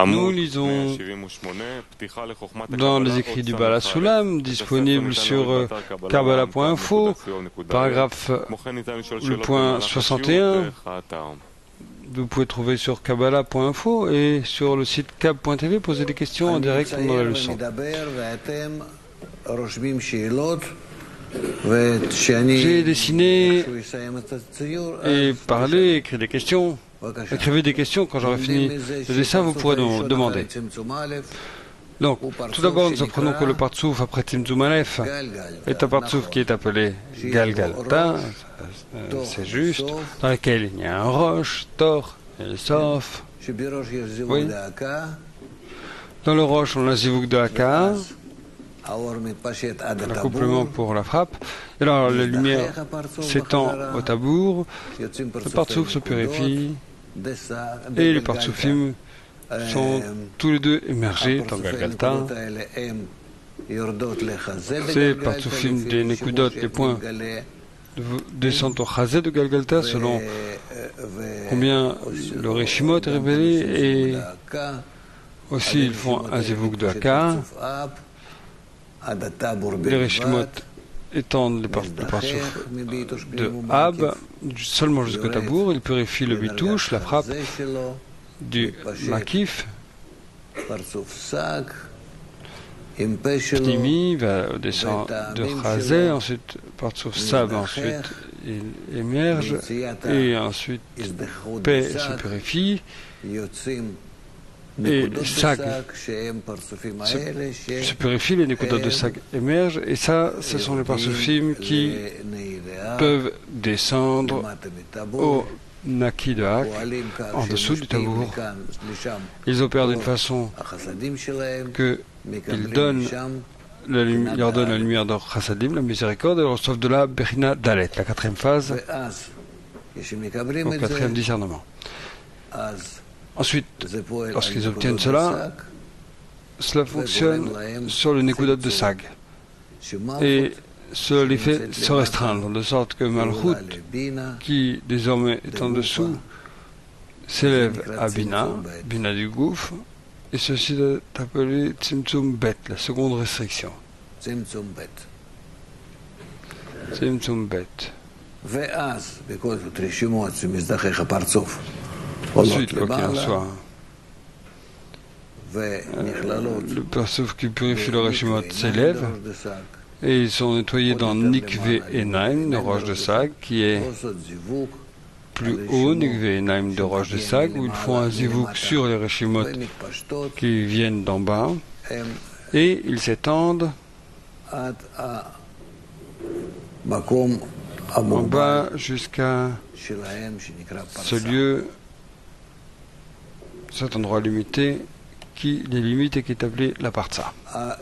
Nous lisons dans les écrits du Baal HaSulam, disponibles sur Kabbalah.info, paragraphe le point 61. Vous pouvez trouver sur Kabbalah.info et sur le site kab.tv. Poser des questions en direct pendant la leçon. J'ai dessiné et parlé, écrit des questions. Écrivez des questions quand j'aurai fini le dessin, vous pourrez demander. Donc, tout d'abord, nous apprenons que le partsouf après Tzimtzum Aleph est un partsouf qui est appelé Galgalta, c'est juste, dans lequel il y a un roche, Tor et Sof. Oui. Dans le roche, on a Zivuk de Haka, l'accouplement pour la frappe. Et alors, la lumière s'étend au tabour, le partsouf se purifie, et les partsoufim sont tous les deux émergés dans Galgalta. Ces partsoufim des Nekudot, les points, descendent au Chazé de Galgalta selon combien le Reshimot est révélé, et aussi ils font un Zivuk de Haka. Les Reshimot étendent le partsouf de Ab seulement jusqu'au tabour. Ils purifient le bitouche, la frappe du Makif. Pnimi va descendre de Chazé, ensuite partsouf Sab, ensuite il émerge, et ensuite P se purifie, et Sag se purifie, les Nekudot de Sag émergent, et ça, ce sont les partsoufim qui peuvent descendre au Naki de Hak, en dessous du tabour. Ils opèrent d'une façon que ils leur donnent la lumière de Chassadim, la miséricorde, et ils reçoivent de la Bechina Dalet, la quatrième phase, au quatrième discernement. Ensuite, lorsqu'ils obtiennent cela, cela fonctionne sur le Nekudot de Sag. Et cela les fait se restreindre, de sorte que Malchut, qui désormais est en dessous, s'élève à Bina, Bina du Gouf, et ceci est appelé Tzimtzum Bet, la seconde restriction. Tzimtzum Bet. Ensuite, quoi qu'il en soit, le partsouf qui purifie le Reshimot s'élève, et ils sont nettoyés dans Nikve Enaim, de roche de Sag, qui est plus haut, Nikve Enaim de roche de Sag, où ils font un zivuk sur les Reshimot qui viennent d'en bas, et ils s'étendent en bas jusqu'à ce lieu, cet endroit limité qui les limite et qui est appelé la Partsa. Le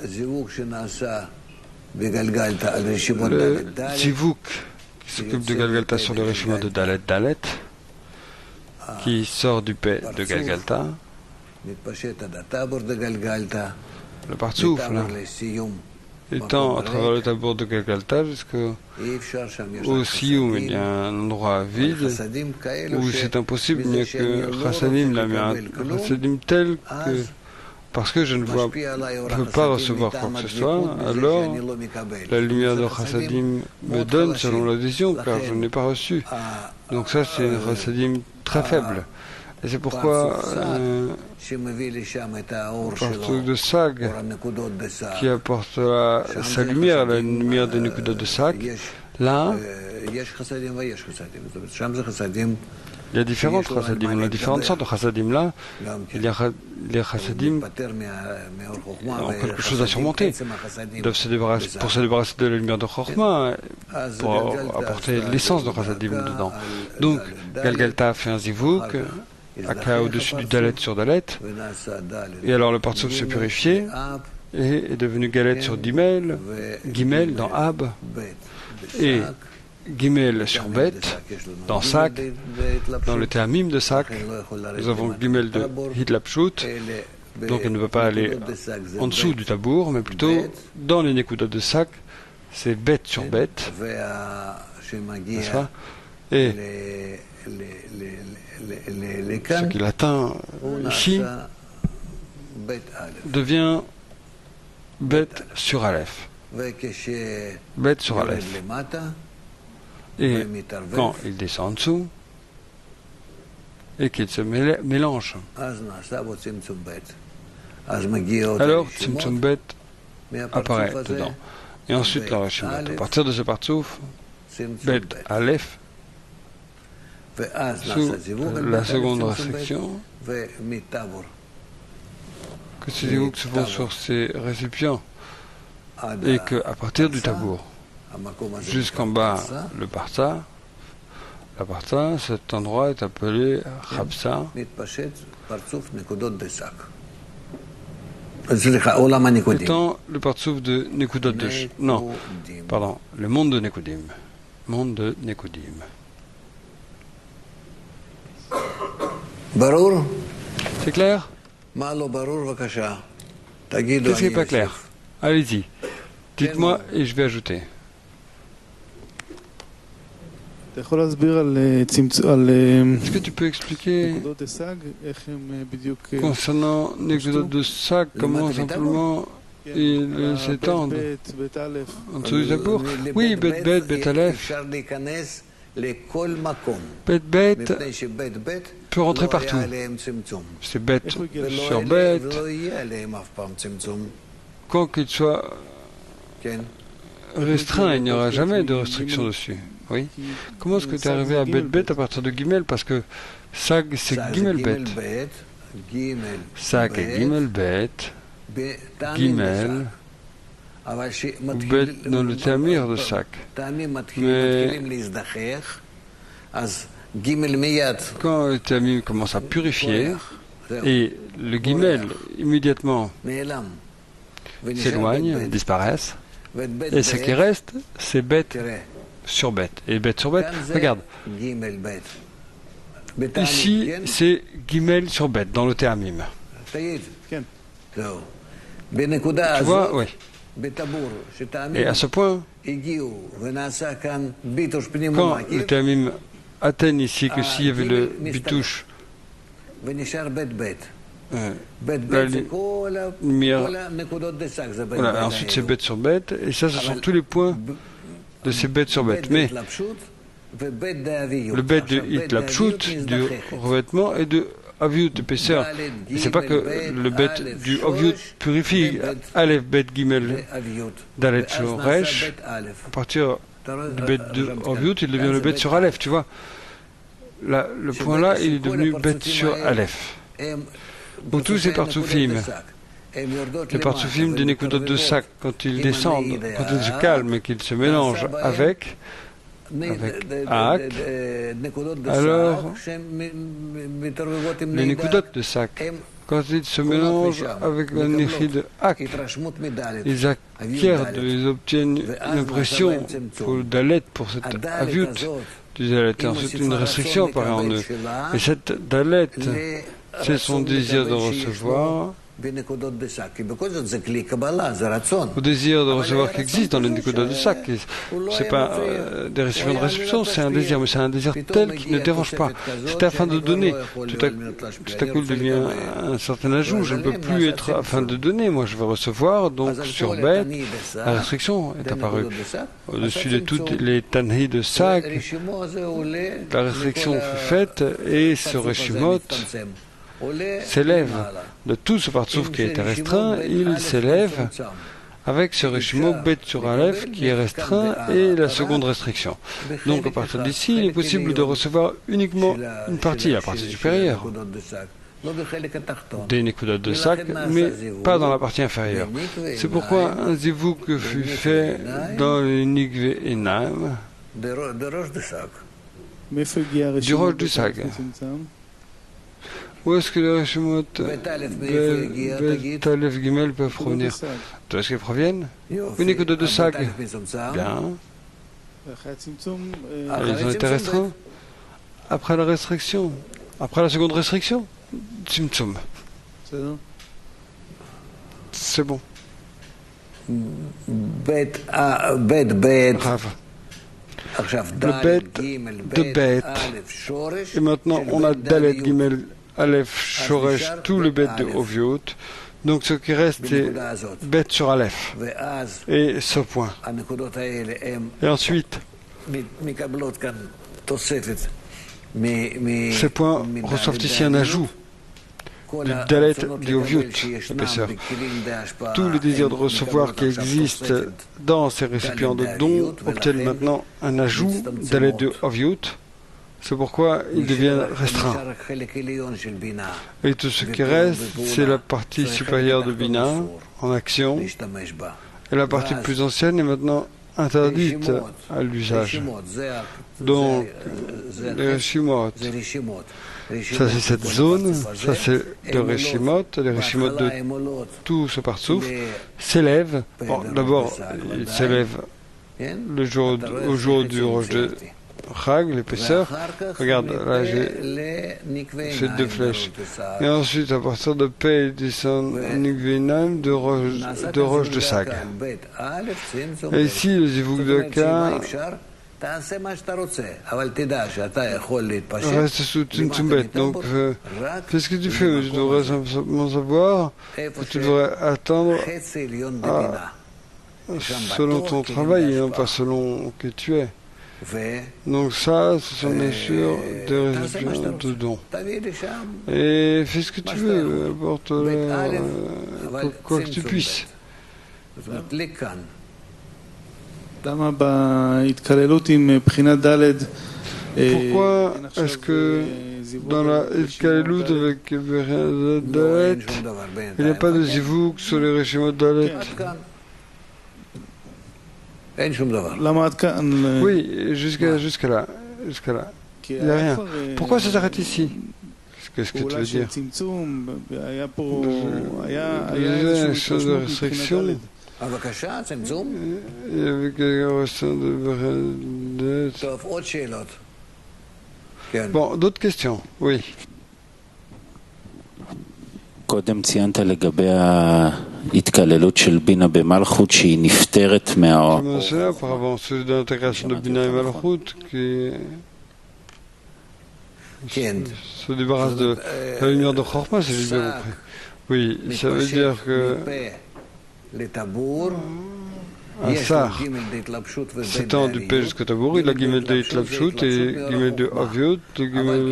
Zivuk qui s'occupe de Galgalta sur le Reshimot de Dalet Dalet, qui sort du Pé de Galgalta, le partsouf là, étant à travers le tabour de Galgalta jusqu'au Sioum, il y a un endroit vide où c'est impossible, il n'y a que Chassadim là, mais un Chassadim tel que, parce que je ne peux pas recevoir quoi que ce soit, alors la lumière de Chassadim me donne selon la vision, car je n'ai pas reçu. Donc ça, c'est un Chassadim très faible. Et c'est pourquoi le partsouf de Sag, qui apporte sa lumière, la lumière des Nekudot de Sag, là, il y a différentes chassadim, il y a différentes sortes de chassadim là. Il y a les chassadim ont quelque chose à surmonter. Ils doivent pour se débarrasser de la lumière de Chorma, pour apporter l'essence de chassadim dedans. Donc, Galgalta fait un zivuk, Aka au-dessus du Dalet sur Dalet, et alors le partsouf s'est purifié et est devenu Galet sur Gimel, Gimel dans Ab, et Gimel sur Bet, dans Sak, dans le Théamim de Sak. Nous avons Gimel de Hitlapshut, donc elle ne va pas aller en dessous du tabour, mais plutôt dans les Nekudot de Sak, c'est Bet sur Bet, n'est-ce pas? Et ce qu'il atteint ici devient bête sur Aleph. Bête sur Aleph. Et quand il descend en dessous, et qu'il se mélange, alors Tzimtzum Bet apparaît dedans. Et ensuite le Reshimot. À partir de ce partsouf, Bet Aleph, sous la seconde restriction, que ces dégoûts se font sur ces récipients, et qu'à partir du tabour jusqu'en bas, le parsa, la parsa, cet endroit est appelé Chapsa. Étant le partsouf de Nekudot de... Non, pardon, le monde de Nekudim. Monde de Nekudim. C'est clair? Qu'est-ce qui n'est pas clair? Allez-y. Dites-moi et je vais ajouter. Est-ce que tu peux expliquer concernant Nekudot de Sag, comment simplement ils s'étendent en dessous du tabour? Oui, Bet Bet, Bet Aleph. Bet Bet peut rentrer partout. C'est bête sur bête. Quoi qu'il soit restreint, il n'y aura jamais de restriction dessus. Oui. Comment est-ce que tu es arrivé à Bet Bet à partir de Gimel? Parce que Sag, c'est Gimel Bet. Sag et Gimel Bet. Gimel. Bet dans le Tamir de Sag. Mais quand le Tamir commence à purifier, et le Gimel immédiatement s'éloigne, disparaissent, et ce qui reste, c'est bête sur bête. Et bête sur bête, regarde. Ici, c'est Gimel sur bête, dans le Théamim. Tu vois, oui. Et à ce point, quand le Théamim atteigne ici que s'il y avait le bitouche, la lumière, voilà, ensuite c'est bête sur bête, et ça, ce sont tous les points de ces bêtes sur bêtes. Mais le bête de Hitlapshut, du revêtement, et de Aviut, épaisseur. Et c'est pas que le bête du Aviut purifie Aleph, Bet, Gimel, Dalet, Resh. À partir du bête de Aviut, il devient le bête sur Aleph, tu vois. Là, le point là, il est devenu bête sur Aleph. Donc tous ces partsoufim, les partsoufim des Nekudot de Sag, quand ils descendent, quand ils se calment et qu'ils se mélangent avec Ak, alors les Nekudot de Sag, quand ils se mélangent avec la Nechi de Ak, ils acquièrent, ils obtiennent une impression pour le Dalet, pour cette Aviut du Dalet, et ensuite une restriction apparaît en eux. Et cette Dalet, c'est son désir de recevoir, au désir de recevoir qui existe dans le Nekudot de Sag. Ce n'est pas des récipients de réception, c'est un désir, mais c'est un désir tel qui ne dérange pas. C'est afin de donner. Tout à coup, il devient un certain ajout. Je ne peux plus être afin de donner. Moi, je veux recevoir. Donc, sur bête, la restriction est apparue. Au-dessus de toutes les tanhi de Sag, la restriction fut faite et ce Reshimot s'élève de tout ce partsouf qui était restreint, il s'élève avec ce Reshimot Bet sur Aleph qui est restreint et la seconde restriction. Donc à partir d'ici, il est possible de recevoir uniquement une partie, la partie supérieure des Nekudot de Sag, mais pas dans la partie inférieure. C'est pourquoi un zivouk fut fait dans les Nikve Enam du roche du Sag. Où est-ce que les Reshimot Bet Aleph Gimel peuvent provenir? D'où est-ce qu'ils proviennent? Une Nekudot de Sag. Bien. Ils ont été restreints. Après la restriction. Après la seconde restriction. Tzimtzum. C'est bon. Bet. Bravo. le bet de bête. Et maintenant, on a Dalet, Gimel, Aleph, Shoresh, tout le bet de Oviot. Donc, ce qui reste est bet sur Aleph. Et ce point. Et ensuite, ces points reçoivent ici un ajout du Dalet du Oviot, l'épaisseur. Tous les désirs de recevoir qui existent dans ces récipients de dons obtiennent maintenant un ajout Dalet de Oviot. C'est pourquoi ils deviennent restreints. Et tout ce qui reste, c'est la partie supérieure de Bina en action. Et la partie plus ancienne est maintenant interdite à l'usage. Donc, les Rishimot, ça c'est cette zone, ça c'est le Rishimot, les Rishimot de tout ce partsouf s'élèvent. Bon, d'abord, ils s'élèvent au jour du Rosh de Chag, l'épaisseur. Regarde, là j'ai deux flèches. Et ensuite, à partir de P, ils descendent Nikveinaim de Rosh de Sag. Et ici, le Zivug de K reste sous Tzimtzum. Donc, fais ce que tu fais, mais je devrais simplement savoir que tu devrais attendre selon ton travail et non pas selon qui tu es. Donc ça, ce sont bien sûr des récipients de dons. Et fais ce que tu veux, apporte-leur quoi que tu puisses. Pourquoi est-ce que dans la Itkalelut avec Dalet, il n'y a pas de zivuk sur les régimes Dalet? Oui, jusqu'à là. Il n'y a rien. Pourquoi ça s'arrête ici? Qu'est-ce que tu veux dire? Il y a une chose de restriction. Il y avait quelque chose de... Bon, d'autres questions? Oui. קודם ציינת לגבי ההתקללות של בינה במלכות שהיא נפטרת Je mentionnais auparavant celui de l'intégration de Bina et Malchut qui se débarrasse de la lumière de Chorma, si j'ai bien compris. Oui, ça veut dire que un sar s'étend du P jusqu'au Tabour, il a Gimel de Itlapshut et Gimel de Aviot, Gimel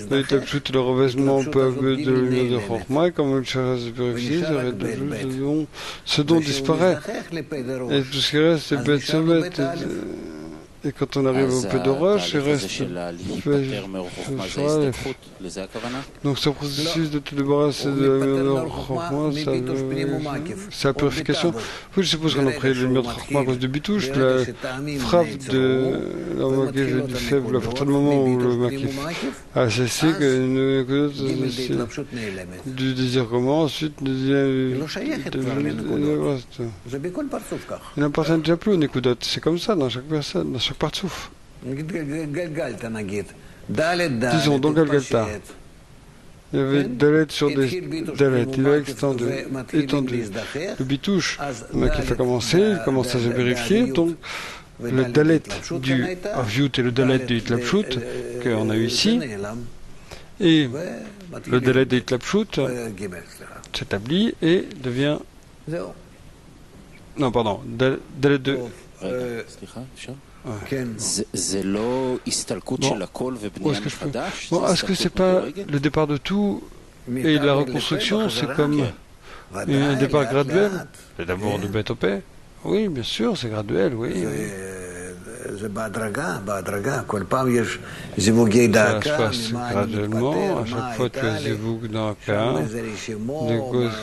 de Itlapshut et le revêtement peu à peu de la lumière de Chorma, et comme le Charaz se purifie, ce don disparaît. Et tout ce qui reste, c'est bête sur bête. Et quand on arrive au Pédoroche, il reste donc ce processus de te débarrasser de la lumière de Chorma, c'est la purification. Oui, je suppose qu'on a pris la lumière de Chorma à cause du bitouche, la frappe de la makif est du faible. À partir du moment où le makif a cessé, du désir comment, ensuite il n'appartient déjà plus aux Nekudot. C'est comme ça dans chaque personne, dans chaque partsouf. Disons, dans Galgalta, il y avait Dalet sur des Dalet, il a étendu. Le bitouche, le mec qui fait commencer, il commence à se vérifier, donc le Dalet du Aviut et le Dalet du Itlapshut qu'on a eu ici, et le Dalet du Itlapshut s'établit et devient... Non, pardon, Dalet de... זה לא הסתלקות של הכל ובנייה מחדש? Est-ce que c'est pas le départ de tout et la reconstruction, c'est comme un départ graduel? C'est d'abord de bête au paix? Oui, bien sûr, c'est graduel, oui. Ça se passe graduellement, à chaque fois tu as zivug dans un cas, des causes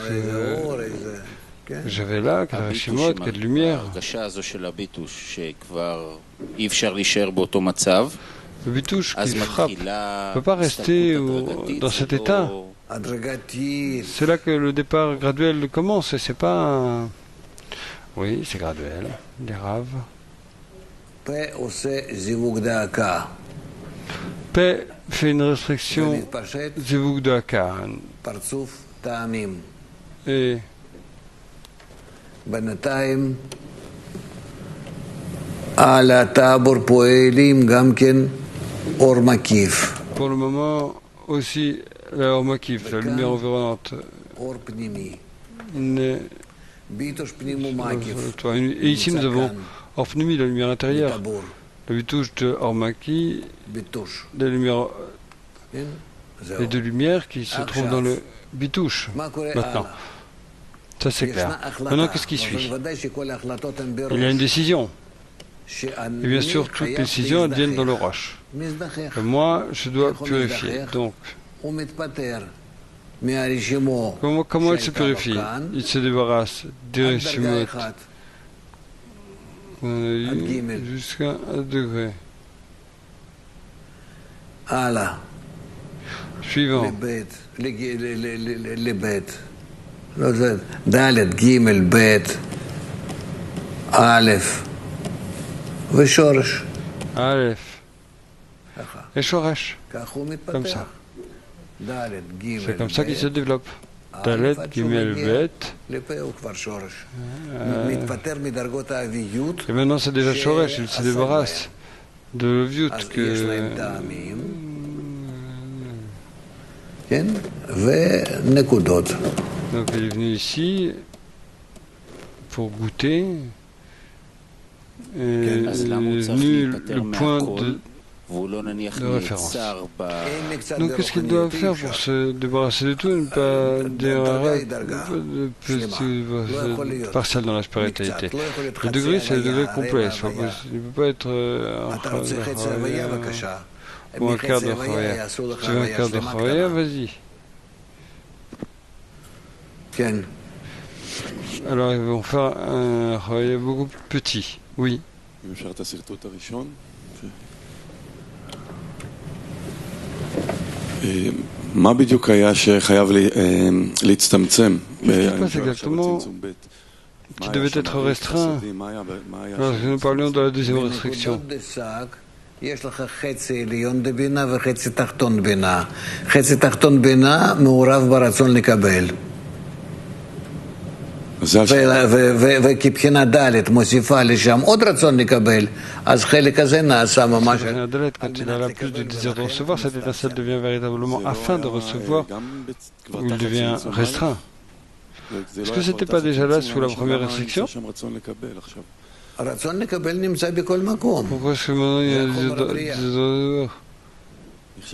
que j'avais là, qu'il y a de Rishimot, qu'il y a de lumière. Le bitouche qui frappe ne peut pas rester dans cet état. C'est là que le départ graduel commence, et c'est pas... Oui, c'est graduel, les raves. P fait une restriction zivug de Haka. Et Pour le moment, aussi, la Or Makif, la lumière environnante, et ici, nous avons Or Pnimi, la lumière intérieure, le Bitouche de Or Maki, les deux lumières qui se trouvent dans le Bitouche, maintenant. Ça, c'est clair. Maintenant, qu'est-ce qui suit? Il y a une décision. Et bien sûr, toutes les décisions adviennent dans le roche. Et moi, je dois purifier. Donc, comment il se purifie? Il se débarrasse des Rishimot qu'on a eu jusqu'à 1 degré. Suivant. Dalet, Gimel, Bet, Aleph, Veshoresh. Aleph. Et Shoresh. Comme ça. C'est comme ça qu'il se développe. Dalet, Gimel, Bet. Et maintenant c'est déjà Shoresh, il se débarrasse de l'Oviut que... Donc il est venu ici pour goûter. Et il est venu le point de référence. Donc qu'est-ce qu'il doit faire pour se débarrasser de tout et ne pas dire arrête, de partiel dans la spiritualité. Le degré, c'est le degré complet. Il ne peut pas être ou un quart de Chawaya. Si tu veux un quart de Chawaya, vas-y. Alors ils vont faire un Chawaya beaucoup plus petit. Oui. Qu'est-ce qui se passe exactement qui devait être restreint lorsque nous parlions de la deuxième restriction? יש לך חצי עליון בבינה וחצי תחתון בינה. חצי תחתון בינה מעורב ברצון לקבל. וכבחינה ד' מוסיפה לשם עוד רצון לקבל, אז חלק הזה נעשה ממש... Quand il a plus de désir de recevoir, cette étincelle devient véritablement afin de recevoir, où il devient restreint. Est-ce que ce n'était pas déjà là sous la première restriction? Pourquoi est-ce que maintenant il y a des désir? Je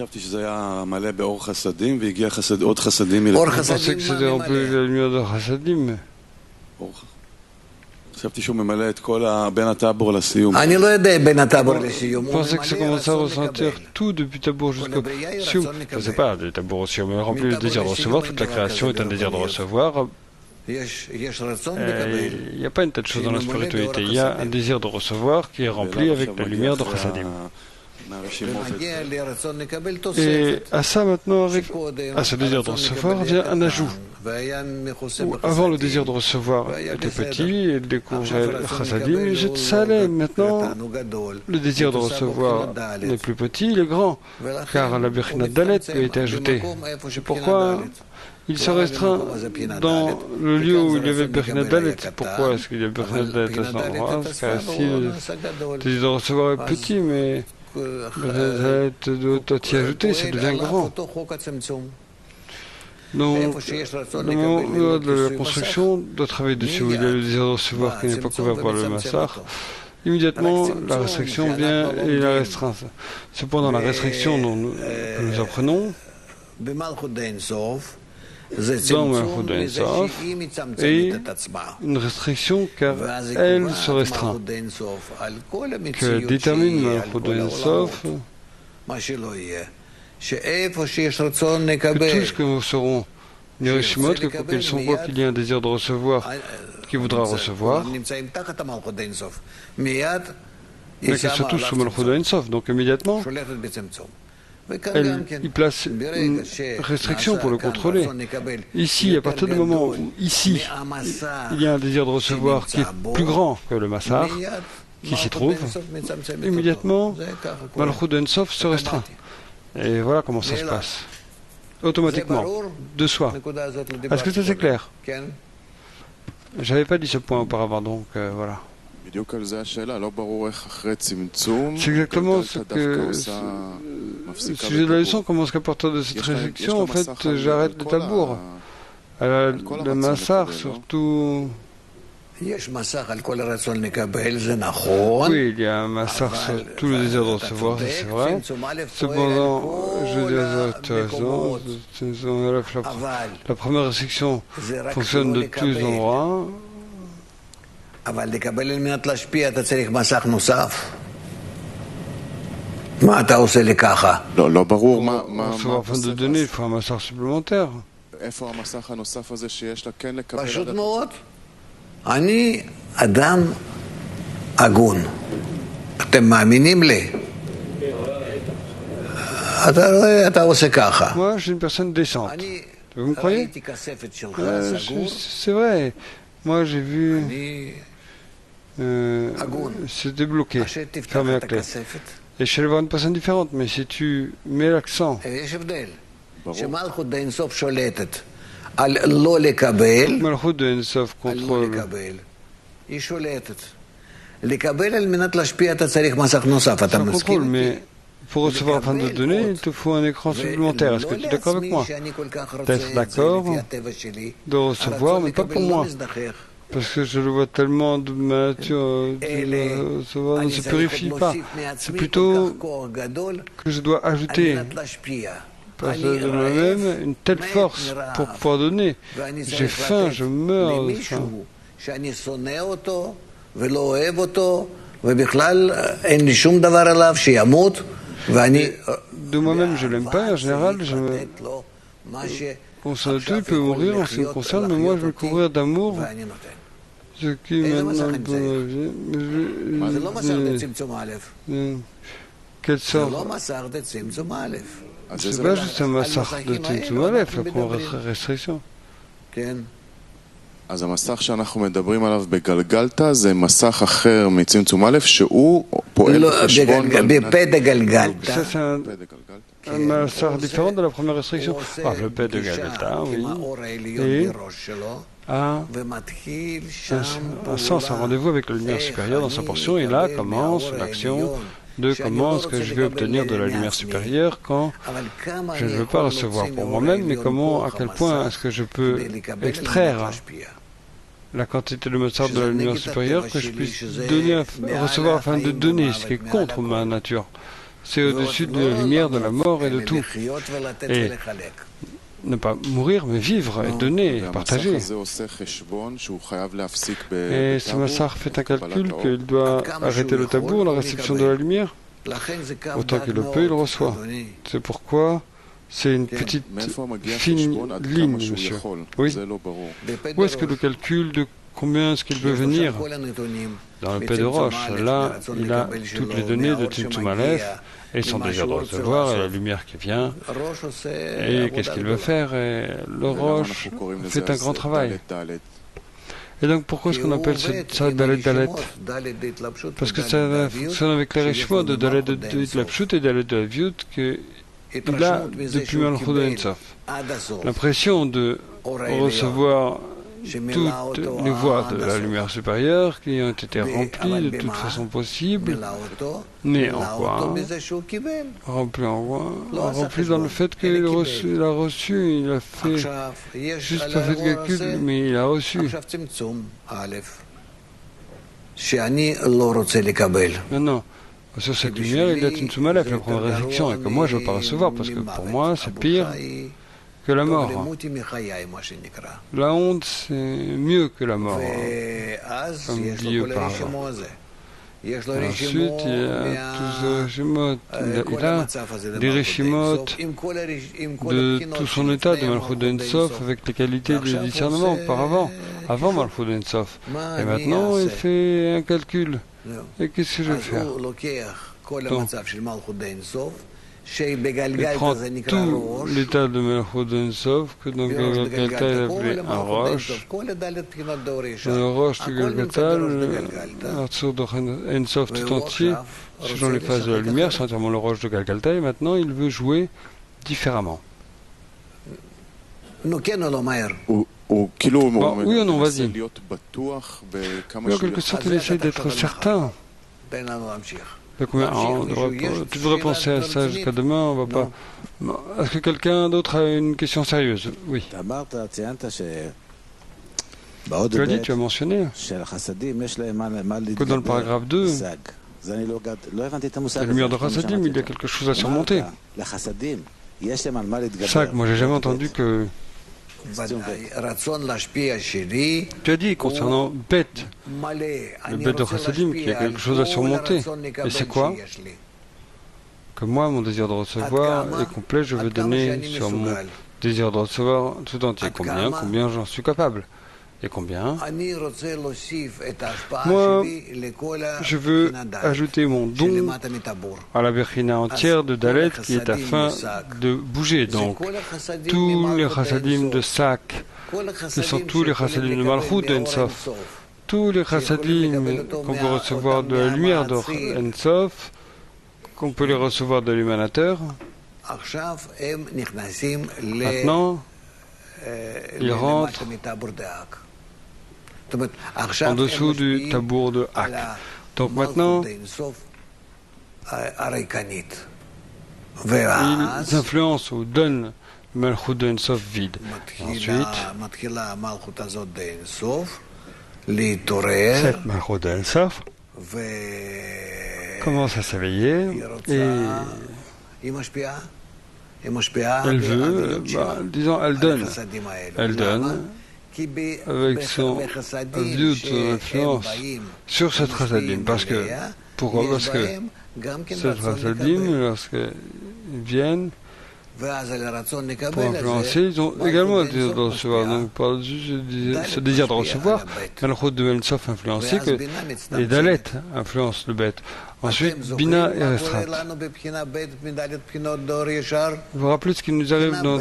pensais que c'était rempli de la lumière de Chassadim. Je pensais que ça commençait à ressentir tout depuis Tabour jusqu'au Sioum. Je ne sais pas, de Tabour au Sioum, rempli le désir de recevoir, toute la création est un désir de recevoir. Il n'y a pas une telle chose dans la spiritualité. Il y a un désir de recevoir qui est rempli avec la lumière de Chassadim. Et à ça maintenant, à ce désir de recevoir, vient un ajout. Avant, le désir de recevoir était petit, il découvrait Chassadim, ça allait. Maintenant, le désir de recevoir n'est plus petit, il est grand, car la Bechina Dalet lui a été ajoutée. C'est pourquoi il se restreint dans le lieu où il y avait Bechina Dalet. Pourquoi est-ce qu'il y a Bechina Dalet à cet endroit? Car si le désir de recevoir est petit, mais le doit t'y ajouter, ça devient grand. Donc, le moment de la construction doit travailler dessus. Il y a le désir de recevoir qui n'est pas couvert par le massar. Immédiatement, la restriction vient et la restreint. Cependant, la restriction que nous apprenons dans Malchut Ein Sof est une restriction car elle se restreint. Que détermine Malchut Ein Sof que tout ce que nous serons les Rishimot, que quoi qu'ils sont, quoi qu'il y ait un désir de recevoir, qui voudra recevoir, mais que surtout sous Malchut Ein Sof, donc immédiatement, il place une restriction pour le contrôler. Ici, à partir du moment où, ici, il y a un désir de recevoir qui est plus grand que le Massar, qui s'y trouve, immédiatement, Malchut Ein Sof se restreint. Et voilà comment ça se passe. Automatiquement, de soi. Est-ce que ça c'est clair? J'avais pas dit ce point auparavant, donc voilà. C'est exactement ce que le sujet de la leçon commence qu'à partir de cette réflexion, en fait, j'arrête le tabour. Le massar, surtout. Oui, il y a un massar sur tout le désir de recevoir, ça c'est vrai. Cependant, je dis raison, la première restriction fonctionne de tous les endroits. Recevoir afin de donner, il faut un massar supplémentaire. פשוט מאוד, אני אדם הגון. אתם מאמינים לי? אתה רואה, אתה עושה ככה. Moi, je suis une personne décente. Vous me croyez? C'est vrai. Moi, j'ai vu. C'était bloqué. Fermé la clé. Et je suis allé voir une personne différente, mais si tu mets l'accent. שמלכות באינסוף שולטת על לא לקבל, מלכות באינסוף קונטרול. היא שולטת. לקבל על מנת להשפיע אתה צריך מסך נוסף, אתה מסכים? Pour recevoir afin de donner, il te faut un écran supplémentaire. Est-ce que tu es d'accord avec moi? D'être d'accord de recevoir, mais pas pour moi. Parce que je le vois tellement de ma nature, recevoir ne se purifie pas. C'est plutôt que je dois ajouter parce que de moi-même une telle force pour pouvoir donner. J'ai faim, je meurs de faim. De moi-même, je l'aime pas. En général, je me concerne de tout. Il peut mourir en ce qui me concerne, mais moi, je vais le couvrir d'amour. Ce qui maintenant dans ma vie. Quelle sorte? C'est pas juste un massacre de Tzimtzum Aleph, la première restriction. אז המסך שאנחנו מדברים עליו בגלגלתא זה מסך אחר מצמצום א' שהוא פועל בחשבון בפה דגלגלתא. Un massacre différent de la première restriction. Ah, le pet de Galgalta, oui. Et a un sens, un rendez-vous avec la lumière supérieure dans sa portion, et là commence l'action de comment est-ce que je vais obtenir de la lumière supérieure quand je ne veux pas recevoir pour moi-même, mais comment, à quel point est-ce que je peux extraire la quantité de massar de la lumière supérieure que je puisse donner, recevoir afin de donner, ce qui est contre ma nature. C'est au-dessus de la lumière, de la mort et de tout. Et ne pas mourir, mais vivre et donner, et partager. Et ce massar fait un calcul qu'il doit arrêter le tabour, la réception de la lumière. Autant qu'il le peut, il reçoit. C'est pourquoi c'est une petite fine ligne, monsieur. Oui. Où est-ce que le calcul de combien est-ce qu'il peut venir? Dans le Pé de Roche, là, il a toutes les données de Tzimtzum Aleph et son désir de recevoir et la lumière qui vient. Et qu'est-ce qu'il veut faire? Et le Roche fait un grand travail. Et donc, pourquoi est-ce qu'on appelle ça Dalet Dalet? Parce que ça fonctionne avec les Rishmot de Dalet de Itlapshut et Dalet de Aviut qu'il a depuis Malchut de Ensof. L'impression de recevoir toutes les voies de la lumière supérieure qui ont été remplies de toute façon possible, mais en quoi? Rempli en quoi? Rempli dans le fait qu'il a reçu, il a fait juste un fait de calcul, mais il a reçu. Maintenant, sur cette lumière, il y a Tzimtzum Aleph, la première réflexion, et que moi je ne veux pas recevoir, parce que pour moi c'est pire que la mort. La honte, c'est mieux que la mort, comme dit auparavant. Ensuite, il y a tous ces régimot. Il a des régimot de tout son état de Malchut de Ensof avec les qualités de discernement auparavant, avant Malchut de Ensof. Et maintenant, il fait un calcul. Et qu'est-ce que je vais faire? Il prend tout l'état de Malchut de Ensof, que dans Galgalta il appelait un roche. Dans le roche de Galgalta, l'Atzur de Ensof tout entier, selon les phases de la lumière, c'est entièrement le roche de Galgalta, et maintenant il veut jouer différemment. הוא Oui ou non, vas-y. Oui, en quelque sorte, il essaie d'être certain. Tu devrais penser à ça jusqu'à demain, on va pas... Est-ce que quelqu'un d'autre a une question sérieuse? Oui. Tu as dit, tu as mentionné que dans le paragraphe 2, la lumière de Chassadim, il y a quelque chose à surmonter. Ça, moi, j'ai jamais entendu que... Tu as dit concernant Beth, le Beth de Chassadim, qu'il y a quelque chose à surmonter. Et c'est quoi? Que moi, mon désir de recevoir est complet, je veux donner sur mon désir de recevoir tout entier. Combien j'en suis capable? Et combien? Moi, je veux ajouter mon don à la Bechina entière de Dalet qui est afin de bouger. Donc, tous les chassadim de Sak, qui sont tous les chassadim de Malchut de Ensof, tous les chassadim qu'on peut recevoir de la lumière de Ensof, qu'on peut les recevoir de l'émanateur, maintenant, ils rentrent en dessous du tabour de Hak. Donc maintenant, ils influencent ou donnent le Malchut de Ensof vide. Ensuite, cette Malchut de Ensof commence à s'éveiller et elle veut, disons, elle donne avec son influence sur cette chassadim. Pourquoi? Parce que cette chassadim, lorsqu'ils viennent pour influencer, ils ont également un désir de recevoir. Donc, par-dessus ce désir de recevoir, Malchut de Ensof influencé que les Dalet influencent le bête. Ensuite, Bina et Restrat. Vous vous rappelez ce qui nous arrive dans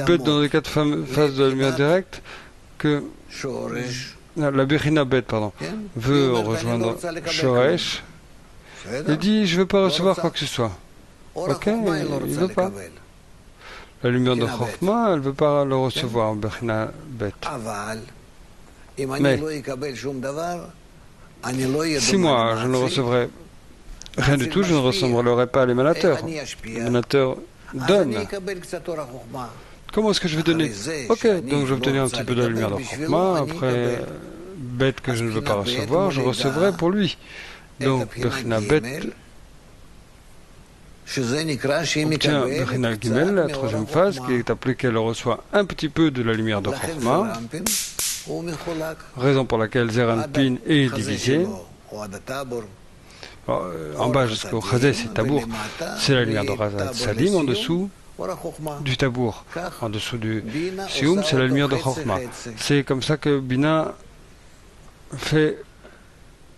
bête dans les 4 phases de la lumière directe, que la Bechina bête, veut rejoindre Shoresh et dit je ne veux pas recevoir quoi que ce soit. Ok, il ne veut pas. La lumière de Chokhmah, elle ne veut pas le recevoir, Bechina bête. Mais si moi je ne recevrai rien du tout, je ne ressemblerai pas à l'émanateur. L'émanateur donne. Comment est-ce que je vais donner? Ok, donc je vais obtenir un petit peu de la lumière de Chokhmah, après bête que je ne veux pas recevoir, je recevrai pour lui. Donc Bechina bête obtient Bechina Gimel, la 3e phase, qui est appelée qu'elle reçoit un petit peu de la lumière de Chokhmah, raison pour laquelle Zeranpin est divisé. En bas jusqu'au Chazé, c'est Tabour, c'est la lumière de Razat Sadim, en dessous du Tabour, en dessous du Sioum, c'est la lumière de Chokhmah. C'est comme ça que Bina fait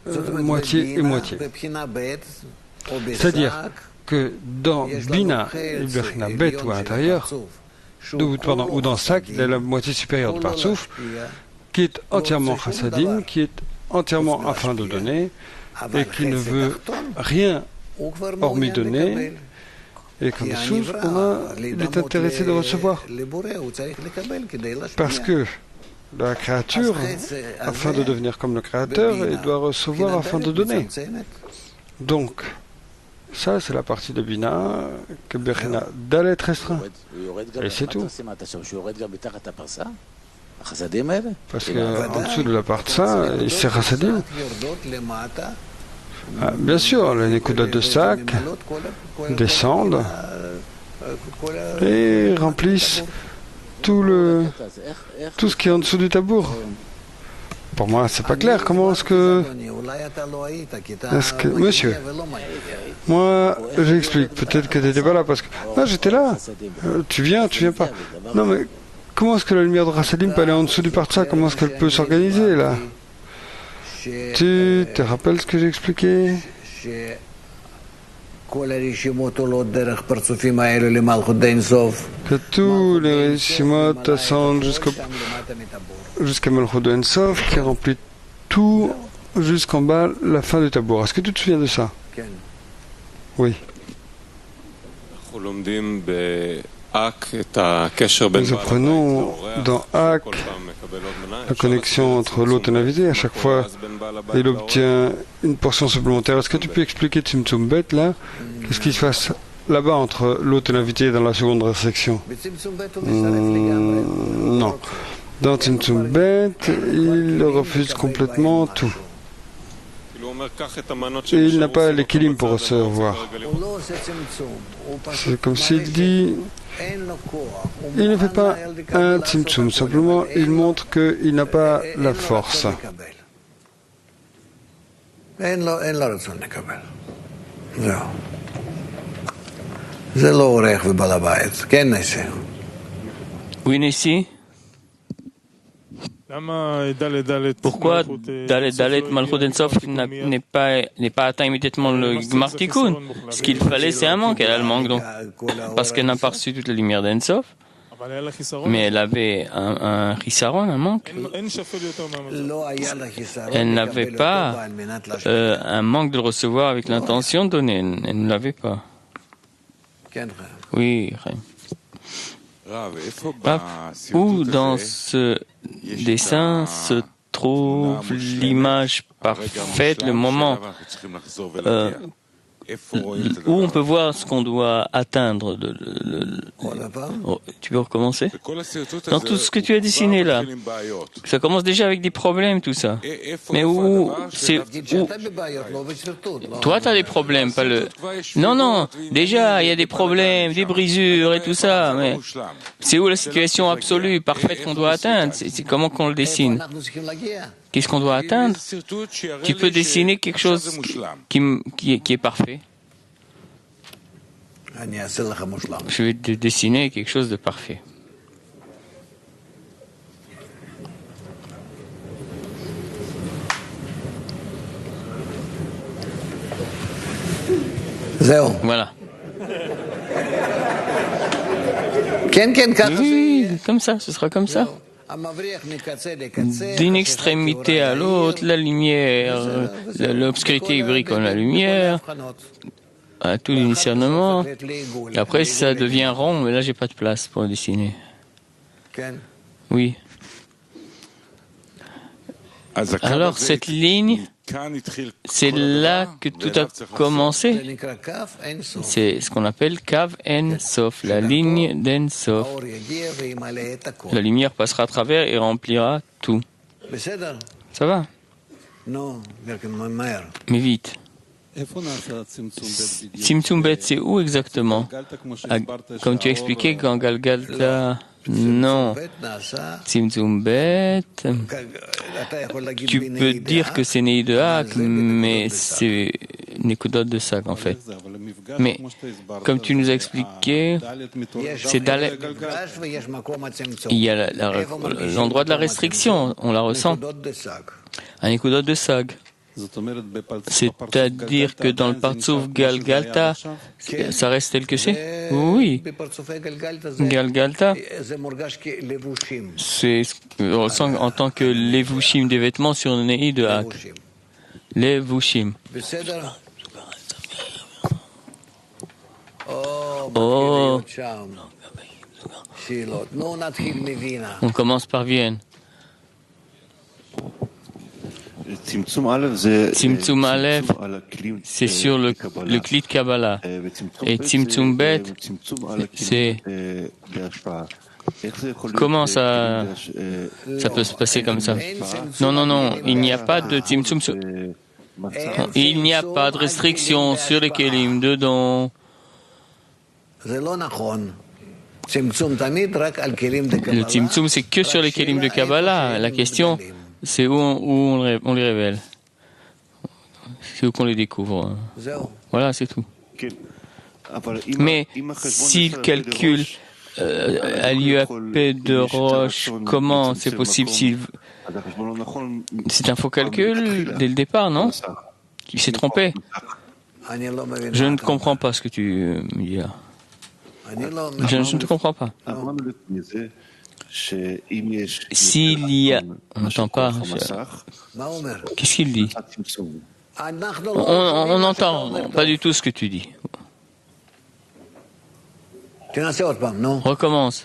moitié et moitié. C'est-à-dire que dans Bina et Bechina Bet ou à l'intérieur, ou dans Sak, il y a la moitié supérieure de Partsouf, qui est entièrement chassadim, qui est entièrement afin de donner, et qui ne veut rien hormis donner, et qu'en dessous, il est intéressé de recevoir. Parce que la créature, afin de devenir comme le créateur, il doit recevoir afin de donner. Donc, ça, c'est la partie de Bina que Bechina Dalet restreint. Et c'est tout. Parce qu'en dessous de la partie ça, c'est Chassadim. Bien sûr, les Nekudat de Sak descendent et remplissent tout ce qui est en dessous du tabour. Pour moi, c'est pas clair. Comment est-ce que... Monsieur, moi, j'explique. Peut-être que tu n'étais pas là parce que... Non, j'étais là. Tu viens pas. Non, mais comment est-ce que la lumière de Chassadim peut aller en dessous du Partsa? Comment est-ce qu'elle peut s'organiser, là? Tu te rappelles ce que j'ai expliqué? Que tous les Rishimot ascendent jusqu'à Malchut de Ensof, qui remplit tout jusqu'en bas, la fin du tabour. Est-ce que tu te souviens de ça? Oui. Nous apprenons dans Hak la connexion entre l'hôte et l'invité. À chaque fois, il obtient une portion supplémentaire. Est-ce que tu peux expliquer Tzimtzum Bet là? Qu'est-ce qui se passe là-bas entre l'hôte et l'invité dans la seconde restriction? Non. Dans Tzimtzum Bet, il refuse complètement tout. Et il n'a pas l'équilibre pour recevoir. C'est comme s'il dit, il ne fait pas un tzimtzum, simplement il montre qu'il n'a pas la force. Oui, Nessi. Pourquoi Dalet Malchut Ensof n'est pas atteint immédiatement le Gmar Tikkun? Ce qu'il fallait, c'est un manque. Elle a le manque, donc, parce qu'elle n'a pas reçu toute la lumière d'Ensof. Mais elle avait un Chisaron, un manque. Elle n'avait pas un manque de le recevoir avec l'intention donnée. Elle ne l'avait pas. Oui, où dans ce dessin se trouve l'image parfaite, le moment où on peut voir ce qu'on doit atteindre. Tu peux recommencer? Dans tout ce que tu as dessiné là, ça commence déjà avec des problèmes, tout ça. Mais où toi, tu as des problèmes, pas le... Non, déjà, il y a des problèmes, des brisures et tout ça, mais c'est où la situation absolue, parfaite qu'on doit atteindre? C'est comment qu'on le dessine? Qu'est-ce qu'on doit atteindre? Tu peux dessiner quelque chose qui est parfait. Je vais te dessiner quelque chose de parfait. Voilà. Oui, comme ça, ce sera comme ça. D'une extrémité à l'autre, la lumière, l'obscurité brille comme la lumière, à tout le discernement. Et après, ça devient rond, mais là, j'ai pas de place pour dessiner. Oui. Alors, cette ligne, c'est là que tout a commencé. C'est ce qu'on appelle Kav En Sof, la ligne d'En Sof. La lumière passera à travers et remplira tout. Ça va? Mais vite. Tzimtzum Bet, c'est où exactement? Comme tu as expliqué, dans Galgalta, non. Tzimtzum Bet, tu peux dire que c'est Nei de Hak, mais c'est Nekudot de Sag en fait. Mais comme tu nous as expliqué, c'est Dalet. Il y a l'endroit de la restriction, on la ressent. Un Nekudot de Sag. C'est-à-dire que dans le Partsouf Galgalta, ça reste tel que c'est? Oui. Galgalta, c'est on ressent en tant que levushim des vêtements sur le Nei de Hak. Levushim. Oh. On commence par Vienne. Tzimtzum Aleph, c'est sur le Kli de Kabbalah. Et Tzimtzum Bet, c'est... Comment ça peut se passer comme ça? Non, il n'y a pas de Tzimtzum. Il n'y a pas de restriction sur les Kelim dedans. Le Tzimtzum, c'est que sur les Kelim de Kabbalah. La question, c'est où on les révèle. C'est où qu'on les découvre. Voilà, c'est tout. Mais s'il calcule à l'UAP de Roche, comment c'est possible s'il... C'est un faux calcul dès le départ, non? Il s'est trompé. Je ne comprends pas ce que tu me dis là. Je ne te comprends pas. S'il y a... On n'entend pas. Qu'est-ce qu'il dit? On n'entend pas du tout ce que tu dis. Recommence.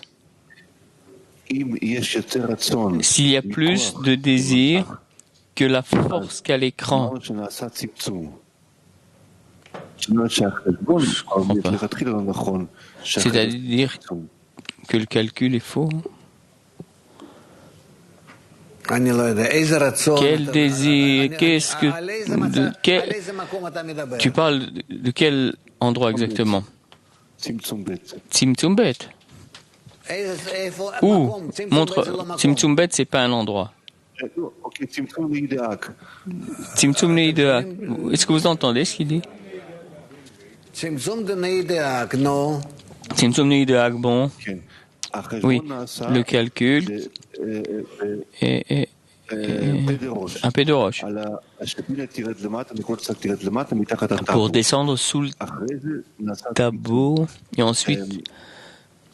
S'il y a plus de désir que la force qu'a l'écran, je comprends pas. C'est-à-dire que le calcul est faux. Quel désir, qu'est-ce que... Tu parles de quel endroit exactement? Tzimtzum Bet. Où? Montre. Tzimtzum Bet, c'est pas un endroit. Tzimtzum Neideak. Est-ce que vous entendez ce qu'il dit? Tzimtzum Neideak, bon. Oui, le calcul est un peu de roche. Pour descendre sous le tabou et ensuite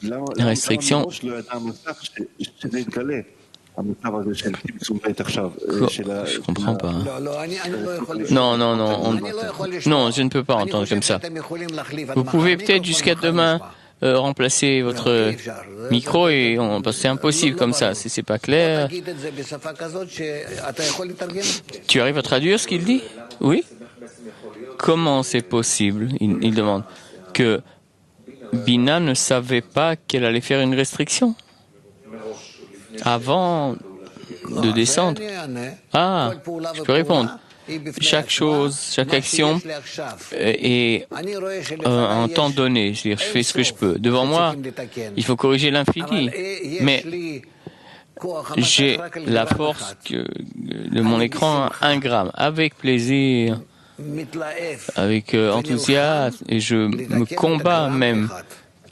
la restriction. Je comprends pas. Non, non, je ne peux pas entendre comme ça. Vous pouvez peut-être jusqu'à demain remplacer votre micro et parce que c'est impossible comme ça. Si c'est pas clair. Tu arrives à traduire ce qu'il dit? Oui. Comment c'est possible? Il demande que Bina ne savait pas qu'elle allait faire une restriction avant de descendre. Ah, je peux répondre. Chaque chose, chaque action est en temps donné. C'est-à-dire, je fais ce que je peux. Devant moi, il faut corriger l'infini. Mais j'ai la force de mon écran 1 gramme, avec plaisir, avec enthousiasme, et je me combats même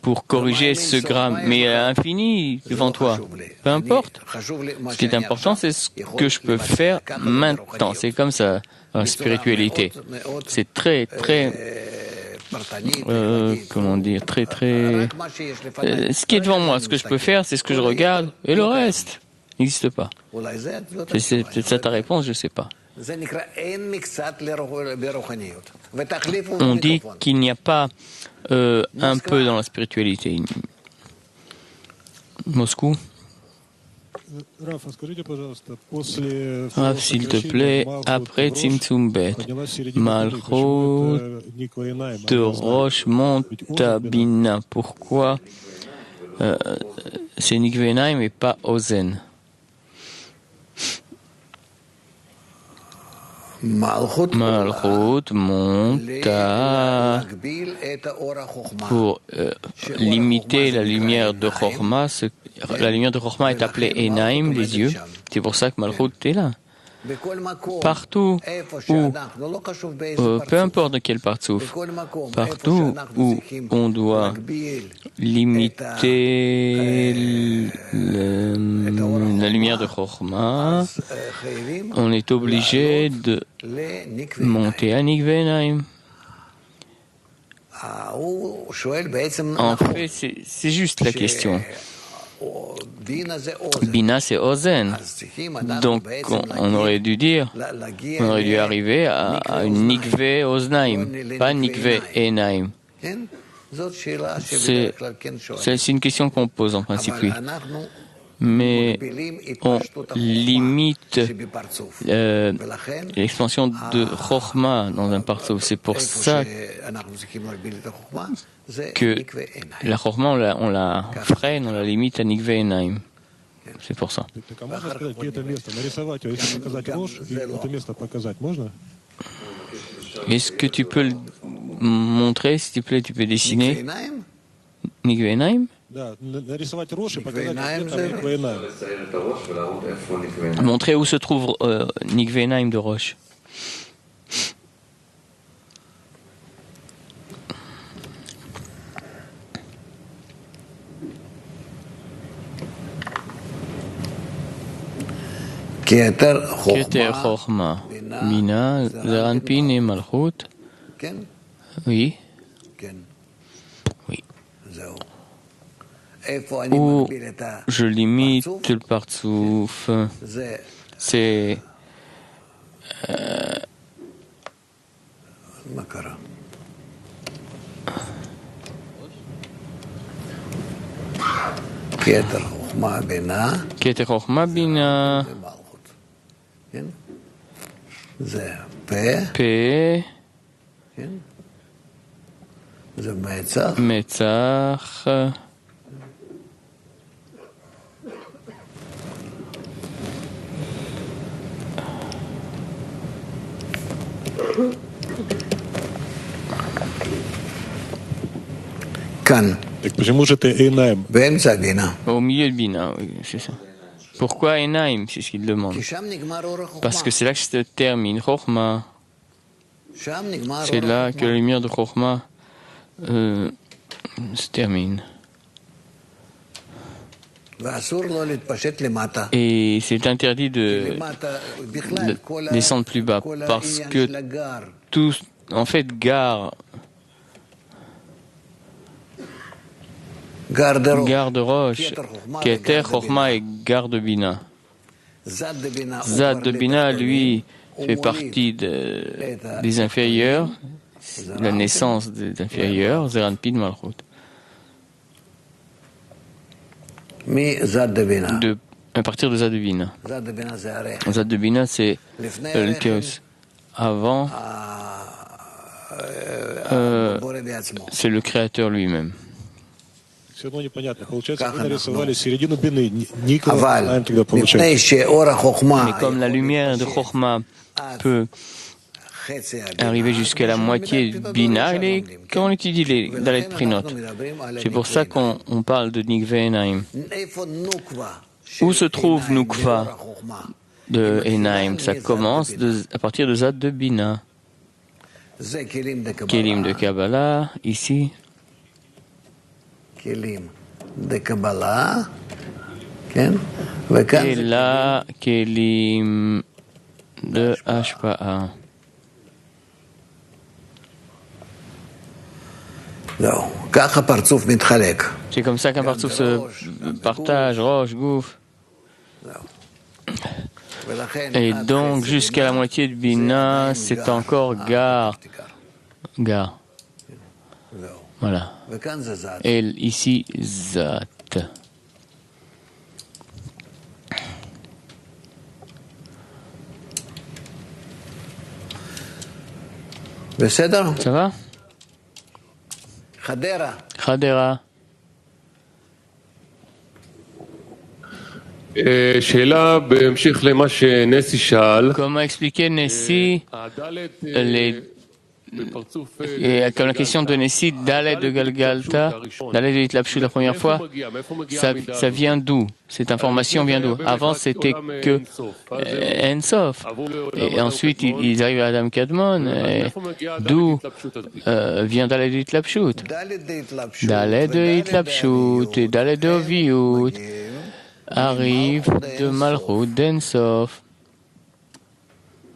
pour corriger ce gramme, mais à l'infini devant toi. Peu importe. Ce qui est important, c'est ce que je peux faire maintenant. C'est comme ça, la spiritualité. C'est très, très, comment dire, très, très... ce qui est devant moi, ce que je peux faire, c'est ce que je regarde, et le reste n'existe pas. C'est peut-être ça ta réponse, je ne sais pas. On dit qu'il n'y a pas un peu dans la spiritualité. Moscou. Rav, s'il te plaît, après Tzimtzum Bet, Malchut de Roche monte à Bina. Pourquoi c'est Nikve Naim et pas Ozen? Malchut monte pour limiter la lumière de Chokhmah. La lumière de Chokhmah est appelée Enaim, les yeux. C'est pour ça que Malchut est là. Partout où, peu importe de quel partsouf, partout où on doit limiter la lumière de Chokhmah, on est obligé de monter à Nikve Naim. En fait, c'est juste la question. Bina, c'est Ozen. Donc, on aurait dû dire, on aurait dû arriver à une Nikve Oznaim, pas Nikve Enaim. C'est une question qu'on pose en principe, oui. Mais on limite l'expansion de Chokhmah dans un partsouf. C'est pour ça que la Chokhmah, on la freine, on la limite à Nikve Enaim. C'est pour ça. Est-ce que tu peux le montrer, s'il te plaît, tu peux dessiner Nikve Enaim? Montrer où se trouve Nikve Enaim de Roche. Keter Chokhmah, Bina, Zeranpin et Malchut. Oui. Oui. Où je limite le partsouf, c'est Keter Chochma Bina. P. Metzach. Au milieu de Bina, oui, c'est ça. Pourquoi Enaim? C'est ce qu'il demande. Parce que c'est là que se termine Chochma. C'est là que la lumière de Chochma se termine. Et c'est interdit de descendre plus bas parce que tout, en fait, garde roche, Keter Chochma et garde Bina. Zad de Bina, lui, fait partie des inférieurs, la naissance des inférieurs, Zeranpin Malchut. À partir de Zad de Bina. Zad de Bina, c'est le Théos. Avant, c'est le Créateur lui-même. Mais comme la lumière de Chochma peut arriver jusqu'à la moitié de Bina, quand on étudie les Dalet Prinot, c'est pour ça qu'on parle de Nikve Enaim. Où se trouve Nukva de Enaim? Ça commence à partir de Zad de Bina. Kelim de Kabbalah, ici. Et là, Kelim de Hashpa'a. C'est comme ça qu'un partouf se partage, roche, gouffre. Et donc, jusqu'à la moitié de Bina, c'est encore Gar. Gar. Voilà. Et ici, Zat. Ça va? Khadera. Comment expliquer Nessi comme la question de Nessi, Dalet de Galgalta, Dalet de Hitlapshut la première fois, ça vient d'où? Cette information vient d'où? Avant, c'était que Ensof. Et ensuite, ils arrivent à Adam Kadmon. D'où vient Dalet de Hitlapshut? Dalet de Hitlapshut et Dalet de Oviut arrive de Malchut d'Ensof.